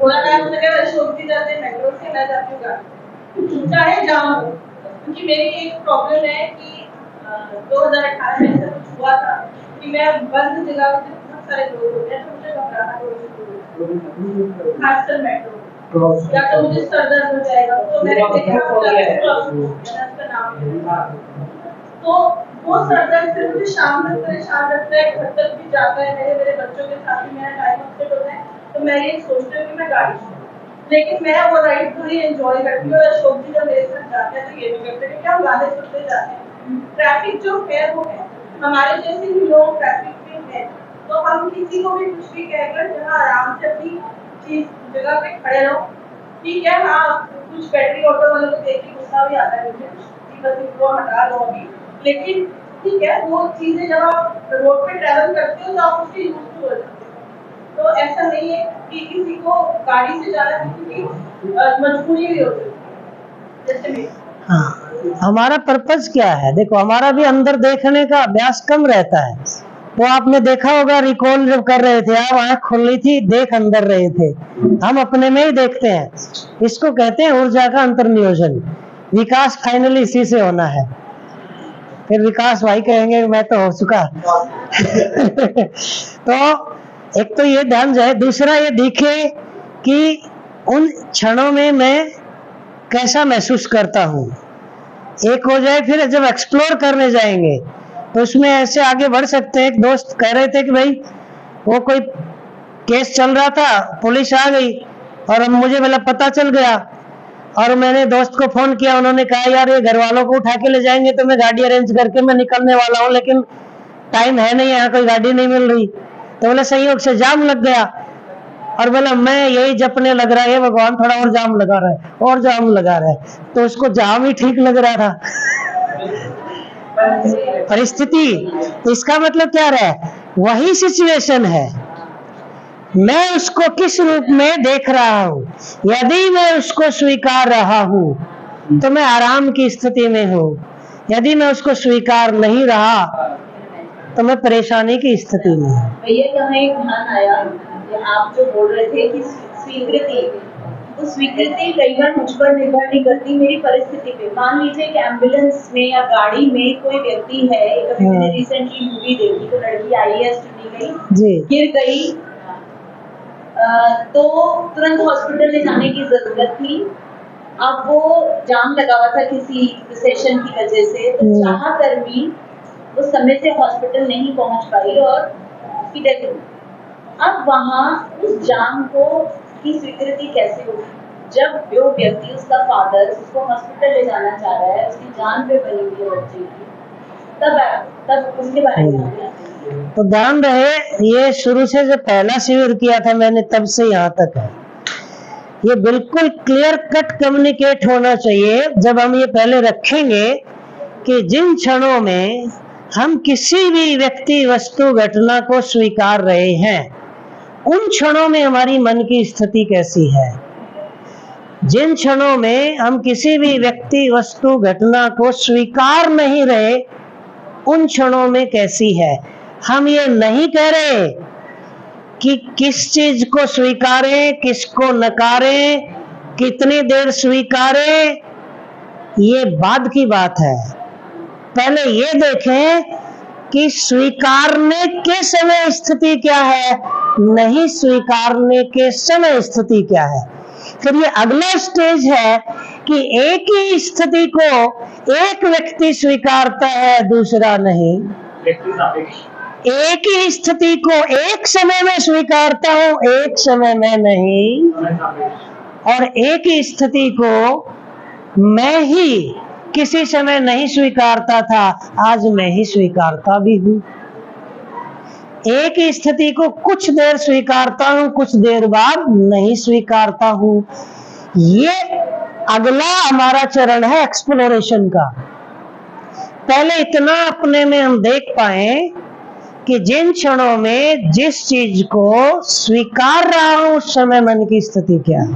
थोड़ा टाइम मुझे अगर अशोक जी जाते हैं मेट्रो से, मैं जाती हूँ गाड़ी, चाहे जाम हो। क्योंकि मेरी एक प्रॉब्लम है कि 2018 में ऐसा कुछ हुआ था कि मैं बंद जगह पे बहुत सारे लोग होते हैं, तो मुझे घबराहट होती है, खासकर मेट्रो। या तो मुझे सर दर्द हो जाएगा, तो मैंने देखा उसका नाम तो वो सर दर्द से मुझे शाम तक परेशान रखता है, घर तक भी जाता है, मेरे बच्चों के साथ भी मेरा टाइम अपसेट होता है। तो मैं ये सोचती हूँ कि मैं गाड़ी चलाऊं, लेकिन मैं वो राइड पूरी एंजॉय करती हूँ। और अशोक जी जब मेरे साथ जाते हैं तो ये भी करते हैं कि हम गाने सुनते जाते हैं। ट्रैफिक जो है वो है, हमारे जैसे ही लोग ट्रैफिक में है, तो हम किसी को भी कुछ भी कहकर जहाँ आराम से अपनी चीज जगह पे खड़े रहो, ठीक है। हाँ, कुछ बैटरी ऑटो वालों को देख के गुस्सा भी आता है मुझे, बस इनको हटा दो अभी, लेकिन ठीक है, वो चीजें जब आप रोड पे ट्रैवल करते हो तो आप उसके यूज टू हो जाते हो। तो ऐसा नहीं है कि किसी को गाड़ी से जाना किसी की मजबूरी भी होती है, जैसे मेरी। हाँ, हमारा पर्पज क्या है? देखो, हमारा भी अंदर देखने का अभ्यास कम रहता है। वो आपने देखा होगा, रिकॉल जब कर रहे थे आप, आँख खुली थी, देख अंदर रहे थे। हम अपने में ही देखते हैं। इसको कहते हैं ऊर्जा का अंतर्नियोजन। विकास फाइनली इसी से होना है। फिर विकास भाई कहेंगे मैं तो हो चुका। तो एक तो ये ध्यान जाए, दूसरा ये दिखे कि उन क्षणों में मैं कैसा महसूस करता हूँ। एक हो जाए, फिर जब एक्सप्लोर करने जाएंगे तो उसमें ऐसे आगे बढ़ सकते हैं। एक दोस्त कह रहे थे कि भाई वो कोई केस चल रहा था, पुलिस आ गई और अब मुझे मतलब पता चल गया, और मैंने दोस्त को फोन किया, उन्होंने कहा यार ये घर वालों को उठा के ले जाएंगे, तो मैं गाड़ी अरेंज करके मैं निकलने वाला हूँ, लेकिन टाइम है नहीं, यहाँ कोई गाड़ी नहीं मिल रही। तो बोले संयोग से जाम लग गया, और बोला मैं यही जपने लग रहा है भगवान थोड़ा और जाम लगा रहा है, और जाम लगा रहा है। तो उसको जाम ही ठीक लग रहा था परिस्थिति। तो इसका मतलब क्या रहा है? वही सिचुएशन है, मैं उसको किस रूप में देख रहा हूँ। यदि मैं उसको स्वीकार रहा हूँ तो मैं आराम की स्थिति में हूँ। यदि मैं उसको स्वीकार नहीं रहा तो मैं परेशानी की स्थिति में हूँ। भैया यहाँ एक ध्यान आया, आप जो बोल रहे थे कि स्वीकृति, वो स्वीकृति कई बार मुझ पर निर्भर नहीं करती, मेरी परिस्थिति पे। मान लीजिए कि एम्बुलेंस में या गाड़ी में कोई व्यक्ति है, कभी मैंने रिसेंटली मूवी देखी तो लड़की IAS चुनी गई, गिर गई, तो तुरंत हॉस्पिटल ले जाने की जरूरत थी। अब वो जाम लगा हुआ था किसी सेशन की वजह से, तो चाह कर भी वो समय से हॉस्पिटल नहीं पहुंच पाई और उसकी डेथ हुई। अब वहाँ उस जाम को की स्वीकृति कैसे होगी जब वो व्यक्ति, उसका फादर, उसको हॉस्पिटल ले जाना चाह रहा है, उसकी जान पे बनी हुई है बच्चे की, तब उसके बारे में तो ध्यान रहे, ये शुरू से जो पहला शिविर किया था मैंने तब से यहाँ तक है, ये बिल्कुल क्लियर कट कम्युनिकेट होना चाहिए। जब हम ये पहले रखेंगे कि जिन क्षणों में हम किसी भी व्यक्ति, वस्तु, घटना को स्वीकार रहे हैं, उन क्षणों में हमारी मन की स्थिति कैसी है। जिन क्षणों में हम किसी भी व्यक्ति, वस्तु, घटना को स्वीकार नहीं रहे, उन क्षणों में कैसी है। हम ये नहीं कह रहे कि किस चीज को स्वीकारें, किसको नकारें, कितनी देर स्वीकारें, ये बाद की बात है। पहले ये देखें कि स्वीकारने के समय स्थिति क्या है, नहीं स्वीकारने के समय स्थिति क्या है। फिर ये अगला स्टेज है कि एक ही स्थिति को एक व्यक्ति स्वीकारता है, दूसरा नहीं। एक ही स्थिति को एक समय में स्वीकारता हूँ, एक समय में नहीं। और एक ही स्थिति को मैं ही किसी समय नहीं स्वीकारता था, आज मैं ही स्वीकारता भी हूँ। एक ही स्थिति को कुछ देर स्वीकारता हूँ, कुछ देर बाद नहीं स्वीकारता हूँ। ये अगला हमारा चरण है एक्सप्लोरेशन का। पहले इतना अपने में हम देख पाए कि जिन क्षणों में जिस चीज को स्वीकार रहा हूं उस समय मन की स्थिति क्या है।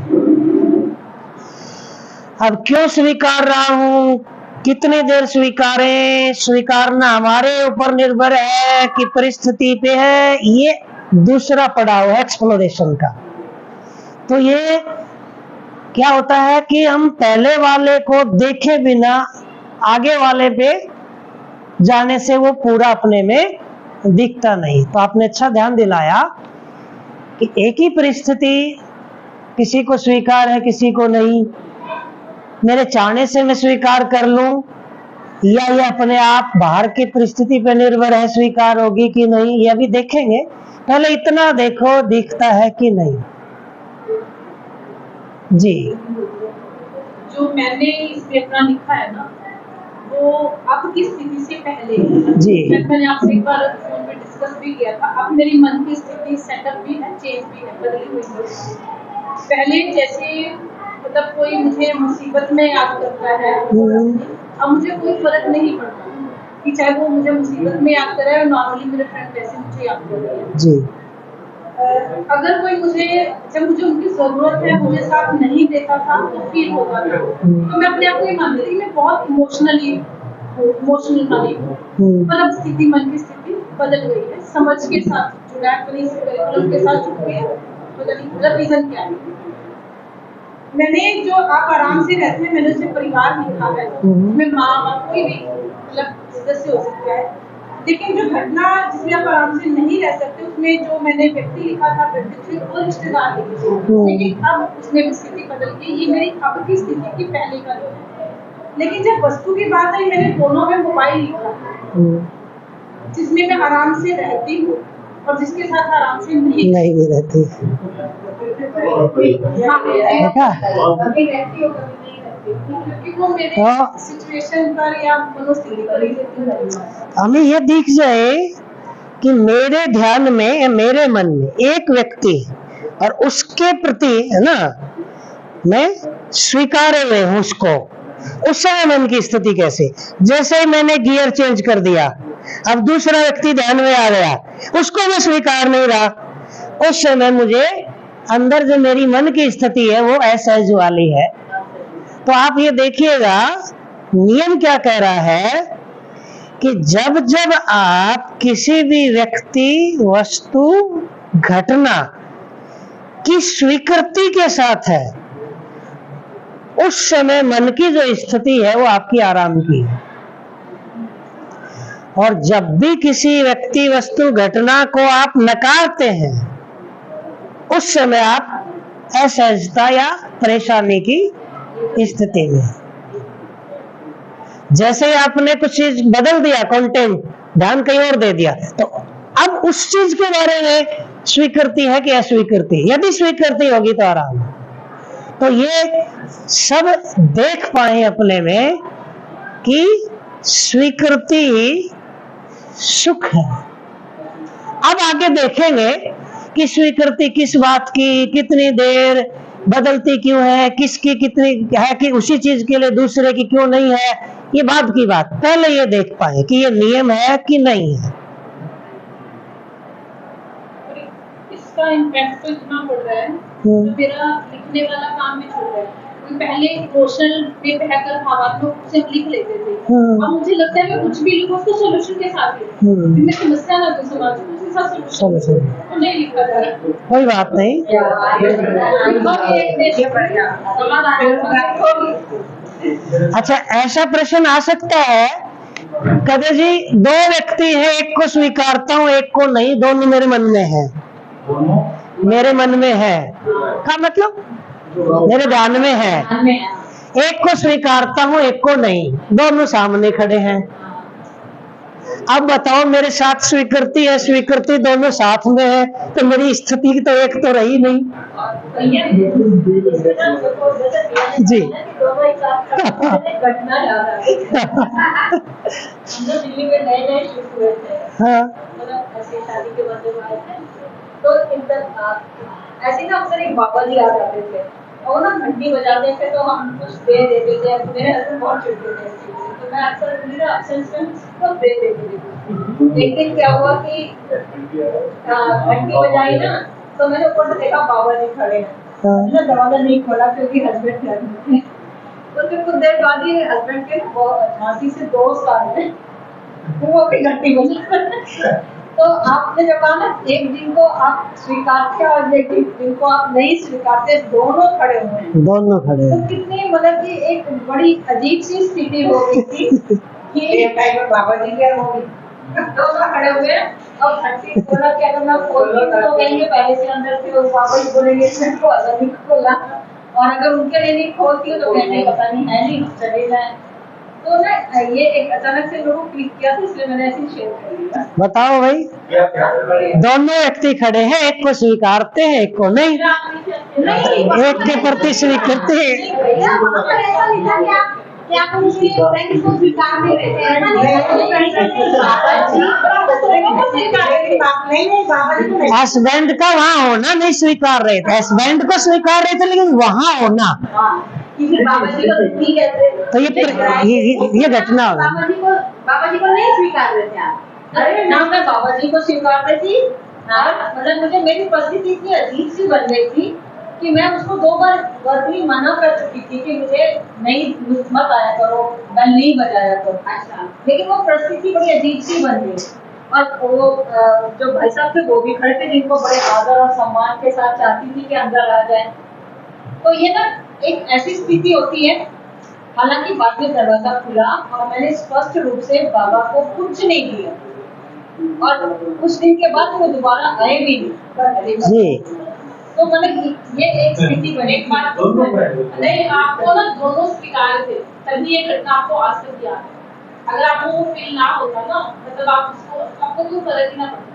अब क्यों स्वीकार रहा हूं, कितनी देर स्वीकारें, स्वीकारना हमारे ऊपर निर्भर है कि परिस्थिति पे है, ये दूसरा पड़ाव है एक्सप्लोरेशन का। तो ये क्या होता है कि हम पहले वाले को देखे बिना आगे वाले पे जाने से वो पूरा अपने में दिखता नहीं। तो आपने अच्छा ध्यान दिलाया कि एक ही परिस्थिति किसी को स्वीकार है किसी को नहीं। मेरे चाहने से मैं स्वीकार कर लूं या ये अपने आप बाहर की परिस्थिति पर निर्भर है स्वीकार होगी कि नहीं, ये भी देखेंगे। पहले इतना देखो दिखता है कि नहीं। जी, जो मैंने इसमें अपना लिखा है ना, वो अब की स्थिति से पहले जी। मैंने आपसे एक बार फोन पे डिस्कस भी किया था। अब मेरी मन की स्थिति सेटअप भी है, चेंज भी है, बदली हुई है। पहले जैसे मतलब कोई मुझे मुसीबत में याद करता है, अब मुझे कोई फर्क नहीं पड़ता कि चाहे वो मुझे मुसीबत में याद करे और नॉर्मली मेरे फ्रेंड वैसे मुझे याद कर रहे हैं। जी। अगर कोई मुझे जब मुझे उनकी जरूरत है मुझे साथ नहीं देता था तो फील होता था, तो मैं अपने आप को ये मानती थी मैं बहुत इमोशनल वाली हूँ। पर अब स्थिति, मन की स्थिति बदल गई है, समझ के साथ जुड़ा है, करिकुलम के साथ जुड़ गए। मतलब रीजन क्या है, मैंने जो आप आराम से रहते हैं, मैंने उसे परिवार लिखा है, मैं माँ बाप कोई भी मतलब सदस्य हो सकता है। लेकिन जो घटना जिसमें आप आराम से नहीं रह सकते, उसमें जो मैंने व्यक्ति लिखा था, व्यक्ति वो रिश्तेदार लिखे थे। लेकिन अब उसमें भी स्थिति बदल गई, ये मेरी अब की स्थिति की पहले का जो है। लेकिन जब वस्तु की बात आई, मैंने दोनों में मोबाइल लिखा, जिसमें मैं आराम से रहती हूँ और जिसके साथ आराम से नहीं भी रहती। क्योंकि वो मेरे सिचुएशन पर या मनोस्थिति पर हमें ये दिख जाए कि मेरे ध्यान में, मेरे मन में एक व्यक्ति और उसके प्रति है ना मैं स्वीकारे हुए हूँ उसको, उस समय मन की स्थिति कैसे। जैसे ही मैंने गियर चेंज कर दिया, अब दूसरा व्यक्ति ध्यान में आ गया, उसको मैं स्वीकार नहीं रहा, उस समय मुझे अंदर जो मेरी मन की स्थिति है वो असहज वाली है। तो आप ये देखिएगा नियम क्या कह रहा है कि जब जब आप किसी भी व्यक्ति, वस्तु, घटना की स्वीकृति के साथ है, उस समय मन की जो स्थिति है वो आपकी आराम की है। और जब भी किसी व्यक्ति, वस्तु, घटना को आप नकारते हैं, उस समय आप असहजता या परेशानी की स्थिति में। जैसे ही आपने कुछ चीज बदल दिया, कंटेंट, ध्यान कहीं और दे दिया, तो अब उस चीज के बारे में स्वीकृति है कि अस्वीकृति। यदि स्वीकृति होगी तो आराम। तो ये सब देख पाए अपने में कि स्वीकृति सुख है। अब आगे देखेंगे कि स्वीकृति किस बात की, कितनी देर, बदलती क्यों है, किसकी कितनी है, कि उसी चीज के लिए दूसरे की क्यों नहीं है, ये बाद की बात। पहले ये देख पाए कि ये नियम है कि नहीं है। इसका इम्पैक्ट तो इतना पड़ रहा है, तो मेरा लिखने वाला काम भी छूट रहा है। पहले इमोशनल में बहकर भावात्मक से लिख लेते थे, अब मुझे लगता है मैं कुछ भी लिखूं उसको सोल्यूशन के साथ लिखूं। मैं समस्या ना तो समाज को उसके साथ सोल्यूशन तो नहीं लिखा जा रहा। कोई बात नहीं। अच्छा, ऐसा प्रश्न आ सकता है कदे जी, दो व्यक्ति हैं, एक को स्वीकारता हूँ एक को नहीं, दोनों मेरे मन में है, मेरे मन में है का मतलब मेरे ध्यान में है, एक को स्वीकारता हूँ एक को नहीं, दोनों सामने खड़े हैं। अब बताओ, मेरे साथ स्वीकृति है, स्वीकृति दोनों साथ में है, तो मेरी स्थिति तो एक तो रही नहीं। जी हाँ, तो ऐसे ना अक्सर एक बाबा जी आ जाते थे और ना घंटी बजाते थे, तो हम कुछ दे देते थे। मेरे हस्बैंड बहुत चिढ़ते थे, तो मैं अक्सर मेरा अब्सेंस में खुद दे देती थी। एक दिन क्या हुआ कि घंटी बजाई ना, तो मैंने ऊपर से देखा बाबा जी खड़े हैं। मैंने दरवाजा नहीं खोला क्योंकि हस्बैंड घर में थे। तो फिर कुछ देर बाद ही हस्बैंड के झांसी से दोस्त आ गए, वो भी घंटी बजा। तो आपने जो कहा ना, एक दिन को आप स्वीकारते और एक दिन को आप नहीं स्वीकारते, दोनों खड़े हुए हैं। दोनों खड़े तो हैं। कितनी मतलब कि एक बड़ी अजीब सी स्थिति हो गई थी कि एक टाइम में बाबा जी क्या होगी, दोनों खड़े हुए हैं और घंटी खोला कि अगर मैं खोलती हूँ तो कहेंगे पहले से अंदर थे, बाबा जी बोलेंगे इसमें को अलग नहीं खोला, और अगर उनके लिए नहीं खोलती हूँ तो कहेंगे पता नहीं है नहीं, चले जाए। तो ना ये एक अचानक से लोगों क्लिक किया था, इसलिए मैंने ऐसे शेयर कर दिया। बताओ भाई, दोनों व्यक्ति खड़े हैं, एक को स्वीकारते हैं एक को नहीं, एक के प्रति स्वीकृति क्या आप उनके फ्रेंड्स को स्वीकार नहीं रहते हैं ना? हस्बैंड का वहाँ होना नहीं स्वीकार रहे थे, हस्बैंड को स्वीकार रहे थे लेकिन वहाँ होना, बाबा जी को नहीं कहते। तो ये घटना हो बाबा जी को नहीं स्वीकार रहे थे आप। अरे ना, मैं बाबा जी को स्वीकार रही थी, मतलब मुझे मेरी परिस्थिति इतनी अजीब सी बन गई थी कि मैं उसको 2 बार वर्बली मना कर चुकी थी कि मुझे नहीं मत आया करो, बेल नहीं बजाया करो। अच्छा, लेकिन वो परिस्थिति बड़ी अजीब सी बन गई। और वो जो भाई साहब थे वो भी खड़े थे, जिनको बड़े आदर और सम्मान के साथ चाहती थी कि अंदर आ जाए। तो ये ना एक ऐसी स्थिति होती है। हालांकि बाद में दरवाजा खुला और मैंने स्पष्ट रूप से बाबा को कुछ नहीं दिया, और कुछ दिन के बाद वो दोबारा आए भी नहीं जी। तो मतलब ये एक स्थिति बनी। एक बात नहीं, आपको ना दोनों स्वीकार थे, तभी ये घटना आपको आज तक याद है। अगर आपको वो फील ना होता ना, मतलब आपको कोई फर्क ही ना पड़ता।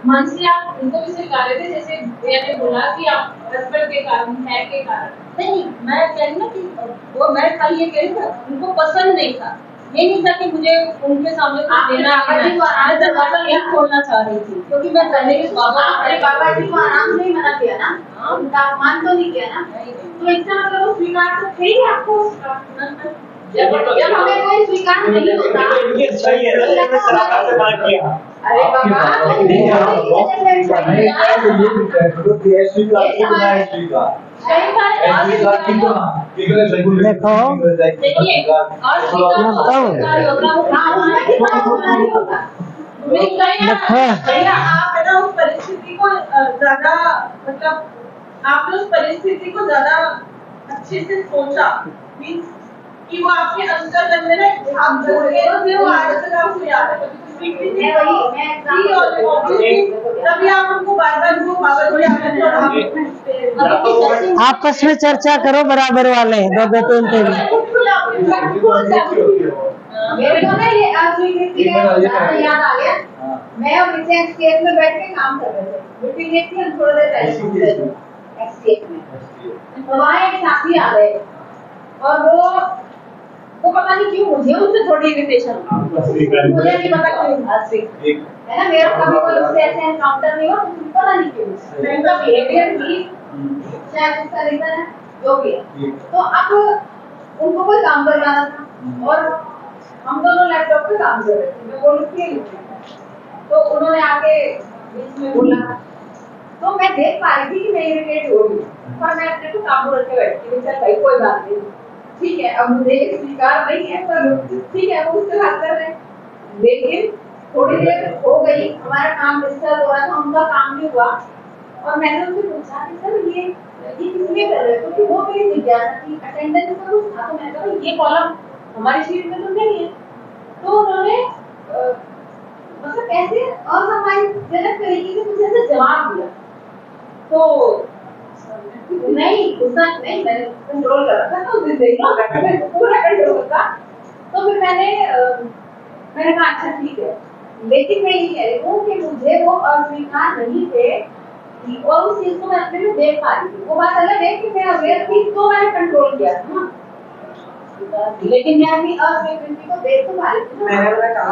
मन से आप उनको भी स्वीकार थे, जैसे भैया ने बोला कि आप हस्बैंड के कारण है के कारण नहीं, मैं कह रही ना कि वो मैं खाली ये कह रही था, उनको पसंद नहीं था, ये नहीं था कि मुझे उनके सामने कुछ देना है। मैं दरवाजा नहीं खोलना चाह रही थी क्योंकि मैं पहले भी बाबा जी को आराम से ही मना किया ना, उनका अपमान तो नहीं किया ना, तो इसका मतलब वो स्वीकार तो थे ही आपको। जब हमें कोई स्वीकार नहीं होता, अरे आप है ना उस परिस्थिति को ज्यादा, मतलब आपने उस परिस्थिति को ज्यादा अच्छे से सोचा, मीन्स कि वो आपके अंतर्गत में ना आप जोड़ गए, फिर वो आज तक आपको याद है। तभी आप उनको बार-बार वो बाबा जी आपस में चर्चा करो, बराबर वाले 2-3 मेरे को ना ये अस्वीकृति याद आ गया। मैं और नित्य एक्सकेप में बैठ के काम कर रहे थे, मीटिंग एक थी, हम थोड़ा देर पहले एक्सकेप में, तो वहाँ एक साथी आ गए और वो पता नहीं क्यों मुझे उनसे थोड़ी इरिटेशन, मुझे नहीं पता क्यों, है ना, मेरा कभी कोई उससे ऐसे एनकाउंटर नहीं हुआ, मुझे पता नहीं क्यों, उनका बिहेवियर भी शायद उसका रीजन है जो भी है। तो अब उनको कोई काम करवाना था और हम दोनों लैपटॉप पे काम कर रहे थे, मैं बोल रही थी, तो उन्होंने आके बीच में बोला, तो मैं देख पा रही थी कि मैं इरिटेट हो गई, पर मैं अपने को काबू रख के बैठी थी, चल भाई कोई बात नहीं, ठीक है, अब मुझे स्वीकार नहीं है पर ठीक है, वो उससे बात कर रहे हैं। लेकिन थोड़ी देर हो गई, हमारा काम डिस्टर्ब हो रहा था, उनका काम भी हुआ, और मैंने उनसे पूछा कि सर ये किसलिए कर रहे हो, क्योंकि वो मेरी जिज्ञासा थी, अटेंडेंस का कुछ था, तो मैंने कहा ये कॉलम हमारी शीट में तो नहीं है। तो उन्होंने मतलब कैसे असम्मानजनक तरीके से मुझे ऐसे जवाब दिया, तो नहीं गुस्सा नहीं, मैंने कंट्रोल कर रखा था, उस दिन पूरा कंट्रोल था। तो फिर मैंने कहा अच्छा ठीक है, लेकिन मैं ये कह रही हूँ कि मुझे वो अस्वीकार नहीं थे और उस चीज को मैं अपने में देख पा रही थी। वो बात अलग है कि मैं अवेयर थी तो मैंने कंट्रोल किया था, लेकिन मैं अपनी अस्वीकृति को देख तो पा रही थी।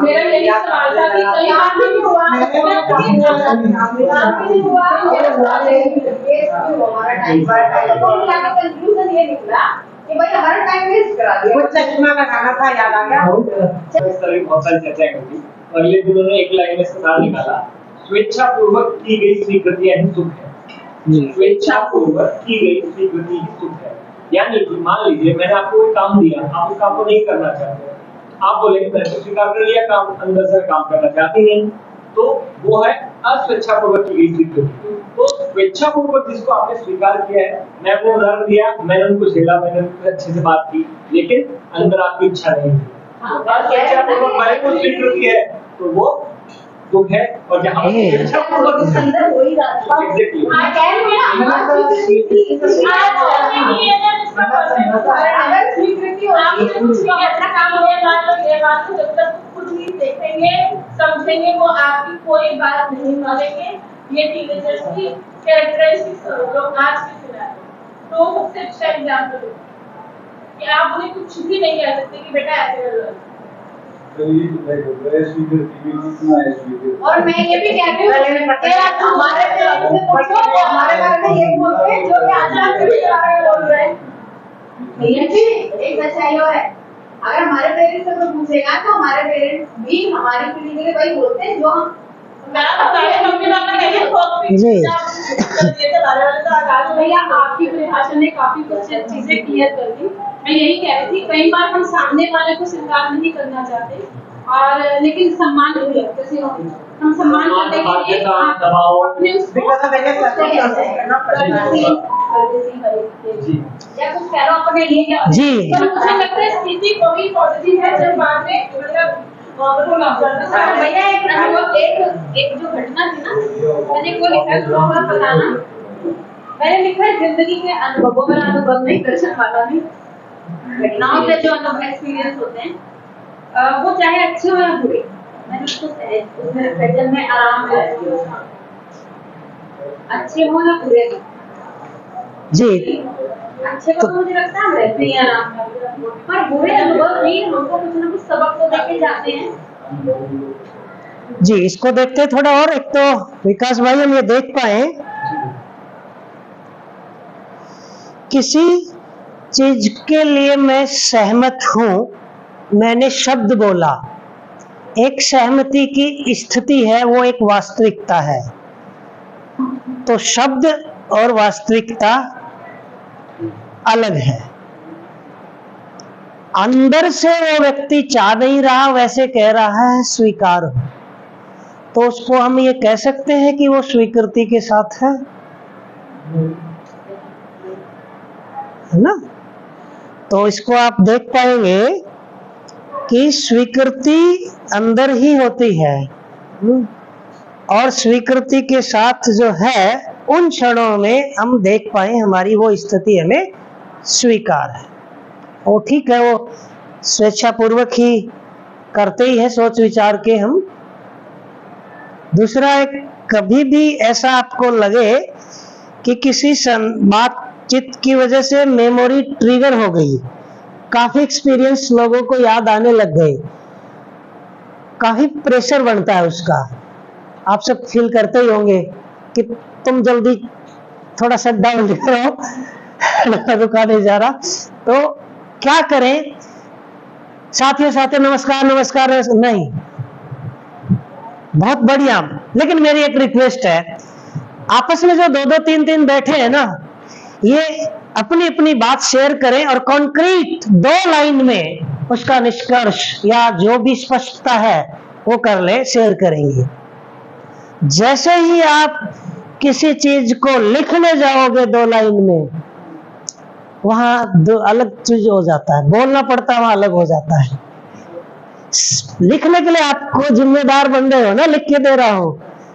मेरा यही सवाल था कि कई बार नहीं हुआ, हमारा टाइम बड़ा कंक्लूजन ये निकला कि भाई हमारा टाइम वेस्ट करा दिया। कुछ चश्मा लगाना था, याद आ गया। इस तरह की बहुत सारी चर्चाएं होगी। अगले दिनों ने एक लाइन में इसका सार निकाला, स्वेच्छा पूर्वक की गई स्वीकृति ही सुख है। स्वेच्छा पूर्वक की गई स्वीकृति ही सुख है। यानी कि मान लीजिए मैंने आपको कोई काम दिया, आप उस काम को नहीं करना चाहते, आप बोलेंगे मैंने तो स्वीकार कर लिया काम, अंदर से काम करना चाहती नहीं, तो वो है अस्वेच्छा पूर्वक की गई स्वीकृति। तो स्वेच्छा पूर्वक जिसको आपने स्वीकार किया है, मैं अपने उदाहरण दिया, मैंने उनको झेला, मैंने उनसे अच्छे से बात की, लेकिन अंदर आपकी इच्छा नहीं थी। अस्वेच्छा पूर्वक भले को स्वीकृति है तो वो दुख है, और जहाँ स्वेच्छा पूर्वक अंदर हो ही रहा था। एग्जैक्टली अगर स्वीकृति होगी तो कुछ भी अच्छा काम हो या ये बात को जब तक कुछ नहीं देखेंगे समझेंगे वो आपकी कोई बात नहीं मानेंगे। ये टीनेजर्स की कैरेक्टरिस्टिक्स लोग आज की सुना है। तो सबसे अच्छा एग्जाम्पल कि आप उन्हें कुछ भी नहीं कह सकते कि बेटा ऐसे कर लो। और मैं ये भी कहती हूँ हमारे पेरेंट्स से पूछो, वो हमारे बारे में ये बोलते हैं जो कि आचार्य के बारे में बोल रहे हैं। ये भी एक सच्चाई है। अगर हमारे पेरेंट्स से कोई पूछेगा तो हमारे पेरेंट्स भी हमारी पीढ़ी के लिए वही बोलते हैं जो हम भैया आपकी परिभाषा ने काफी कुछ चीजें क्लियर कर दी। मैं यही कह रही थी कई बार हम सामने वाले को स्वीकार नहीं करना चाहते और लेकिन सम्मान नहीं है, जैसे हम सम्मान करने के लिए अपने या कुछ कह लो अपने लिए क्या जी। तो मुझे लगता है स्थिति वही पॉजिटिव है जब बाद में मतलब भैया एक जो घटना थी ना, मैंने को लिखा थोड़ा बताना। मैंने लिखा है जिंदगी के अनुभवों में अनुभव नहीं, दर्शन वाला नहीं, घटनाओं से जो अनुभव एक्सपीरियंस होते हैं वो चाहे अच्छे हो या बुरे, मैंने उसको प्रेजेंट में आराम से अच्छे हो या बुरे हो जी। अच्छे को तो मुझे लगता है हम रहते हैं आराम से, पर बुरे अनुभव नहीं हमको कुछ ना कुछ सबक तो देके जाते हैं। जी, इसको देखते हैं थोड़ा और। एक तो विकास भाई हम ये देख पाए किसी चीज के लिए मैं सहमत हूं, मैंने शब्द बोला, एक सहमति की स्थिति है, वो एक वास्तविकता है। तो शब्द और वास्तविकता अलग है। अंदर से वो व्यक्ति चाह नहीं रहा, वैसे कह रहा है स्वीकार हो, तो उसको हम ये कह सकते हैं कि वो स्वीकृति के साथ है ना। तो इसको आप देख पाएंगे कि स्वीकृति अंदर ही होती है, और स्वीकृति के साथ जो है उन क्षणों में हम देख पाए हमारी वो स्थिति हमें स्वीकार है। वो ठीक है, वो स्वेच्छापूर्वक ही करते ही है, सोच विचार के हम। दूसरा, एक कभी भी ऐसा आपको लगे कि किसी बातचीत की वजह से मेमोरी ट्रिगर हो गई, काफी एक्सपीरियंस लोगों को याद आने लग गए, काफी प्रेशर बनता है उसका, आप सब फील करते ही होंगे कि तुम जल्दी थोड़ा सा डाउन करो, रुका नहीं जा रहा। तो क्या करें? साथियों साथियों नमस्कार नमस्कार नहीं, बहुत बढ़िया, लेकिन मेरी एक रिक्वेस्ट है, आपस में जो दो दो तीन तीन बैठे हैं ना, ये अपनी अपनी बात शेयर करें और कॉन्क्रीट 2 लाइन में उसका निष्कर्ष या जो भी स्पष्टता है वो कर ले, शेयर करेंगे। जैसे ही आप किसी चीज को लिखने जाओगे 2 लाइन में, वहां 2 अलग चीज हो जाता है, बोलना पड़ता है वहां अलग हो जाता है। लिखने के लिए आपको जिम्मेदार बन रहे हो ना, लिख के दे रहा हूं,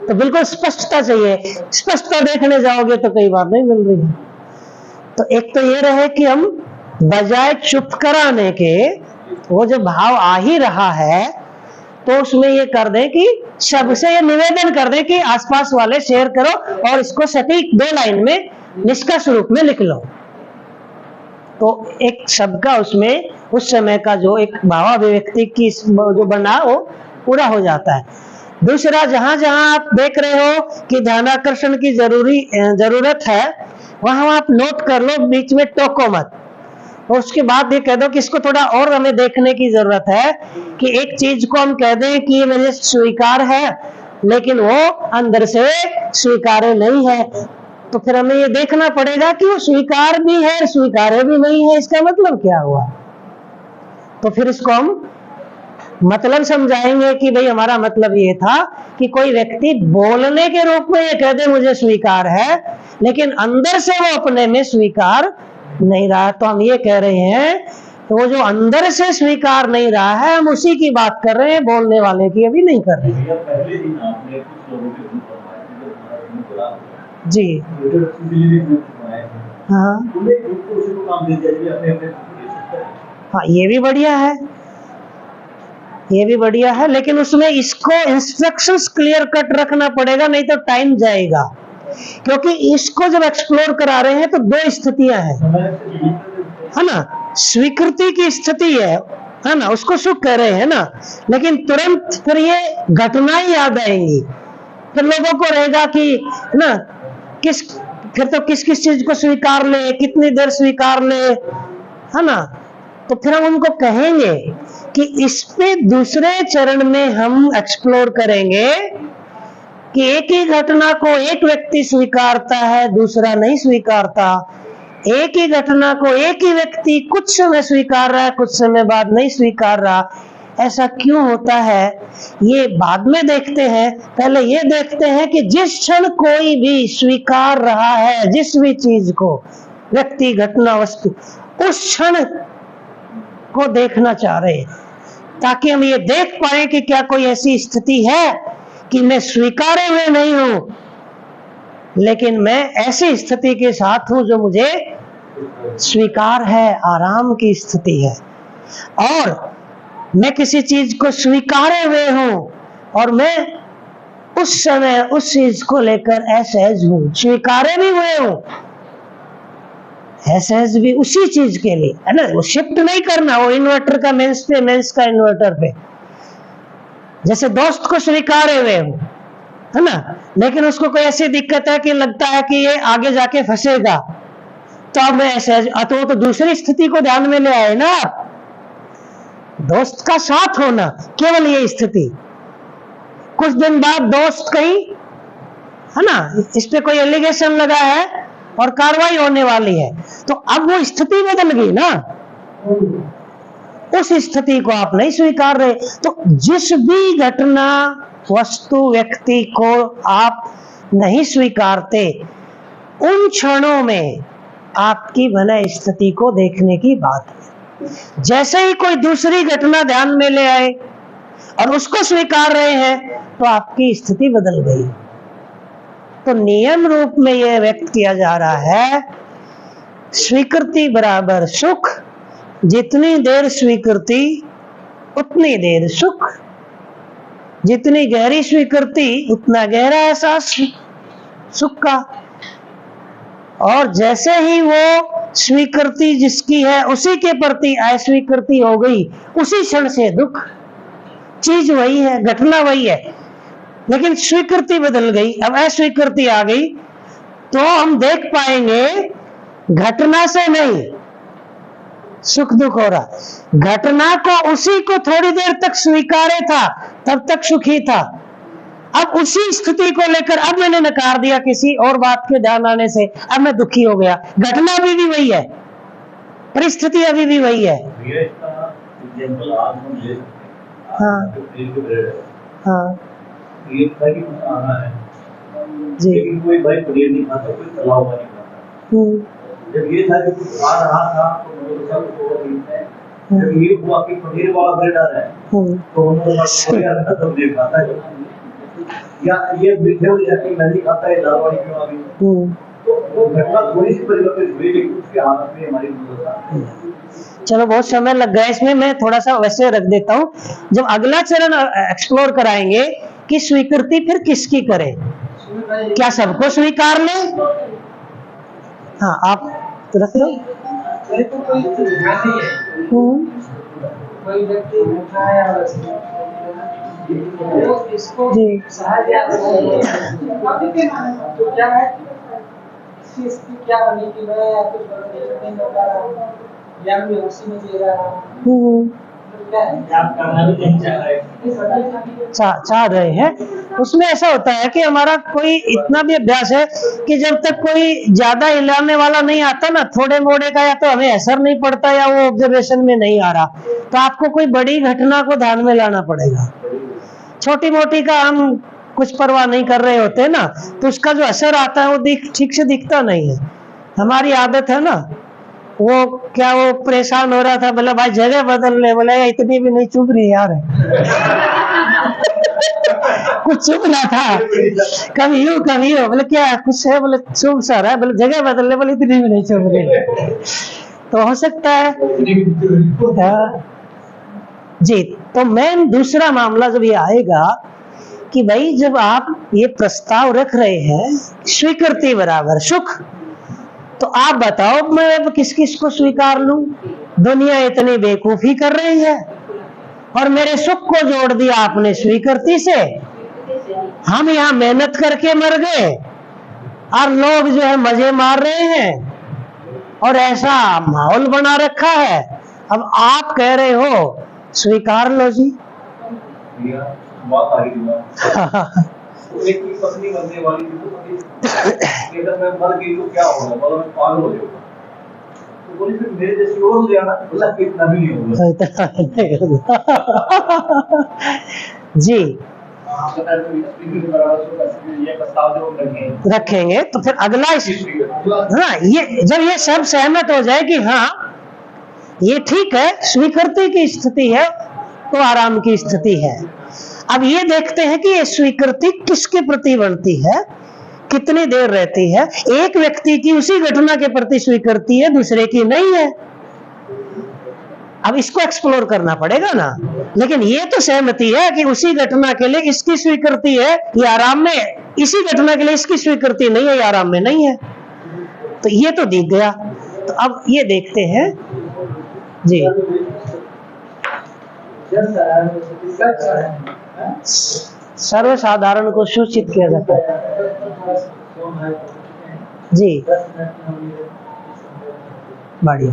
तो बिल्कुल स्पष्टता चाहिए। स्पष्टता देखने जाओगे तो कई बार नहीं मिल रही है। तो एक तो ये रहे कि हम बजाय चुप कराने के, वो जो भाव आ ही रहा है तो उसमें ये कर दें कि सबसे ये निवेदन कर दें कि आसपास वाले शेयर करो और इसको सटीक 2 लाइन में निष्कर्ष रूप में लिख लो। तो एक सबका उसमें उस समय का जो एक भावाभिव्यक्ति की जो बना वो पूरा हो जाता है। दूसरा, जहां जहां आप देख रहे हो कि ध्यानाकर्षण की जरूरत है, वहां आप नोट कर लो, बीच में टोको मत। और उसके बाद ये कह दो कि इसको थोड़ा और हमें देखने की जरूरत है कि एक चीज को हम कह दें कि ये मुझे स्वीकार है, लेकिन वो अंदर से स्वीकार्य नहीं है, तो फिर हमें ये देखना पड़ेगा कि वो स्वीकार भी है, स्वीकार्य भी नहीं है, इसका मतलब क्या हुआ। तो फिर इसको हम मतलब समझाएंगे कि भाई हमारा मतलब ये था कि कोई व्यक्ति बोलने के रूप में ये कह दे मुझे स्वीकार है, लेकिन अंदर से वो अपने में स्वीकार नहीं रहा। तो हम ये कह रहे हैं कि वो जो अंदर से स्वीकार नहीं रहा है, हम उसी की बात कर रहे हैं, बोलने वाले की अभी नहीं कर रहे। पहले दिन आपने कुछ लोगों के ग्रुप बनवाए जी हाँ, ये भी बढ़िया है, ये भी बढ़िया है, लेकिन उसमें इसको इंस्ट्रक्शंस क्लियर कट रखना पड़ेगा, नहीं तो टाइम जाएगा। क्योंकि इसको जब एक्सप्लोर करा रहे हैं तो दो स्थितियां हैं, है ना। स्वीकृति की स्थिति है ना, उसको सुख कह रहे हैं ना, लेकिन तुरंत फिर ये घटनाएं याद आएंगी, फिर लोगों को रहेगा कि ना फिर तो किस किस चीज को स्वीकार ले, कितनी देर स्वीकार ले, है ना। तो फिर हम उनको कहेंगे कि इस पे दूसरे चरण में हम एक्सप्लोर करेंगे कि एक ही घटना को एक व्यक्ति स्वीकारता है, दूसरा नहीं स्वीकारता। एक ही घटना को एक ही व्यक्ति कुछ समय स्वीकार रहा है, कुछ समय बाद नहीं स्वीकार रहा। ऐसा क्यों होता है ये बाद में देखते हैं, पहले ये देखते हैं कि जिस क्षण कोई भी स्वीकार रहा है जिस भी चीज को, व्यक्ति, घटना, वस्तु, उस क्षण को देखना चाह रहे हैं, ताकि हम ये देख पाए कि क्या कोई ऐसी स्थिति है कि मैं स्वीकारे हुए नहीं हूं, लेकिन मैं ऐसी स्थिति के साथ हूं जो मुझे स्वीकार है, आराम की स्थिति है। और मैं किसी चीज को स्वीकारे हुए हूं और मैं उस समय उस चीज को लेकर असहज हूं, स्वीकारे भी हुए हूं, असहज भी उसी चीज के लिए, है ना। वो शिफ्ट नहीं करना, वो इन्वर्टर का मेंस पे, मेंस का इन्वर्टर पे। जैसे दोस्त को स्वीकारे हुए हूं, है ना, लेकिन उसको कोई ऐसी दिक्कत है कि लगता है कि ये आगे जाके फंसेगा, तो अब मैं असहज, तो दूसरी स्थिति को ध्यान में ले आए ना। दोस्त का साथ होना, केवल ये स्थिति। कुछ दिन बाद दोस्त कहीं, है ना, इस पे कोई एलिगेशन लगा है और कार्रवाई होने वाली है, तो अब वो स्थिति बदल गई ना, उस स्थिति को आप नहीं स्वीकार रहे। तो जिस भी घटना, वस्तु, व्यक्ति को आप नहीं स्वीकारते, उन क्षणों में आपकी भले स्थिति को देखने की बात है। जैसे ही कोई दूसरी घटना ध्यान में ले आए और उसको स्वीकार रहे हैं, तो आपकी स्थिति बदल गई। तो नियम रूप में यह व्यक्त किया जा रहा है, स्वीकृति बराबर सुख, जितनी देर स्वीकृति उतनी देर सुख, जितनी गहरी स्वीकृति उतना गहरा एहसास सुख का। और जैसे ही वो स्वीकृति जिसकी है उसी के प्रति अस्वीकृति हो गई, उसी क्षण से दुख। चीज वही है, घटना वही है, लेकिन स्वीकृति बदल गई, अब अस्वीकृति आ गई, तो हम देख पाएंगे घटना से नहीं सुख दुख हो रहा। घटना को, उसी को थोड़ी देर तक स्वीकारे था, तब तक सुखी था, अब उसी स्थिति को लेकर अब मैंने नकार दिया किसी और बात के ध्यान आने से, अब मैं दुखी हो गया। घटना अभी भी वही है, परिस्थिति अभी भी वही है। हाँ हाँ जी, कोई भाई पनीर नहीं खाता, कोई तला हुआ नहीं खाता। जब ये था कि कुछ आ रहा था तो जब ये हुआ कि पनीर वाला ब्रेड आ रहा है, तो उन्होंने खाता है, या ये मीठे हो जाती मैं नहीं खाता है, दाल वाली क्यों आ गई। तो घटना थोड़ी सी परिवर्तित हुई, लेकिन उसके हालत में हमारी मदद आ गई। चलो बहुत समय लग गया इसमें, मैं थोड़ा सा वैसे रख देता हूँ। जब अगला चरण एक्सप्लोर कराएंगे कि स्वीकृति फिर किसकी करें, क्या सबको स्वीकार लें। हाँ आप तो रख लो। मेरे को कोई ध्यान नहीं है, कोई व्यक्ति उठा है और वो इसको सहायता तो क्या है, इसकी स्थिति क्या बनी कि मैं या कुछ नहीं कर पा रहा हूँ या मैं उसी में जी रहा हूँ, आप करना भी नहीं चाह रहे हैं। उसमें ऐसा होता है कि हमारा कोई इतना भी अभ्यास है कि जब तक कोई ज्यादा हिलाने वाला नहीं आता ना, थोड़े मोड़े का या तो हमें असर नहीं पड़ता या वो ऑब्जर्वेशन में नहीं आ रहा, तो आपको कोई बड़ी घटना को ध्यान में लाना पड़ेगा। छोटी मोटी का हम कुछ परवाह नहीं कर रहे होते ना, तो उसका जो असर आता है वो ठीक से दिखता नहीं है। हमारी आदत है ना, वो क्या वो परेशान हो रहा था, बोला भाई जगह बदल ले, बोले इतनी भी नहीं चुभ रही यार कुछ चुभना था, कभी यूं कभी हो, बोले क्या कुछ है, बोले चुभ सा रहा है, बोले जगह बदल ले, बोले इतनी भी नहीं चुभ रही तो हो सकता है जी। तो मेन दूसरा मामला जब ये आएगा कि भाई जब आप ये प्रस्ताव रख रहे हैं स्वीकृति बराबर सुख, तो आप बताओ मैं अब किस किस को स्वीकार लूं? दुनिया इतनी बेवकूफी कर रही है और मेरे सुख को जोड़ दिया आपने स्वीकृति से। हम यहाँ मेहनत करके मर गए और लोग जो है मजे मार रहे हैं और ऐसा माहौल बना रखा है, अब आप कह रहे हो स्वीकार लो जी। बात आ रही एक की पत्नी बनने वाली थी, तो अगर मैं मर गई तो क्या होगा, बोला मैं पागल हो जाऊंगा, तो बोली फिर मेरे जैसी और हो जाना, बोला कि इतना भी नहीं होगा जी। ये प्रस्ताव जो रखेंगे तो फिर अगला हाँ, ये जब ये सब सहमत हो जाए कि हाँ ये ठीक है, स्वीकृति की स्थिति है तो आराम की स्थिति है। अब ये देखते हैं कि ये स्वीकृति किसके प्रति बनती है, कितनी देर रहती है। एक व्यक्ति की उसी घटना के प्रति स्वीकृति है, दूसरे की नहीं है। अब इसको एक्सप्लोर करना पड़ेगा ना, लेकिन ये तो सहमति है कि उसी घटना के लिए इसकी स्वीकृति है, ये आराम में, इसी घटना के लिए इसकी स्वीकृति नहीं है, ये आराम में नहीं है, तो ये तो दिख गया। तो अब ये देखते हैं जी। सर्वसाधारण को सूचित किया जाता है जी। बढ़िया,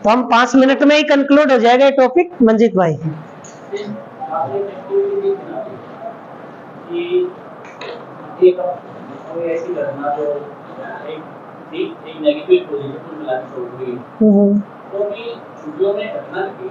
तो हम 5 मिनट में ही कंक्लूड हो जाएगा टॉपिक। मंजीत भाई ऐसी घटना जो एक नेगेटिव पोजीशन में मिला तो भी छुट्टियों में घटना की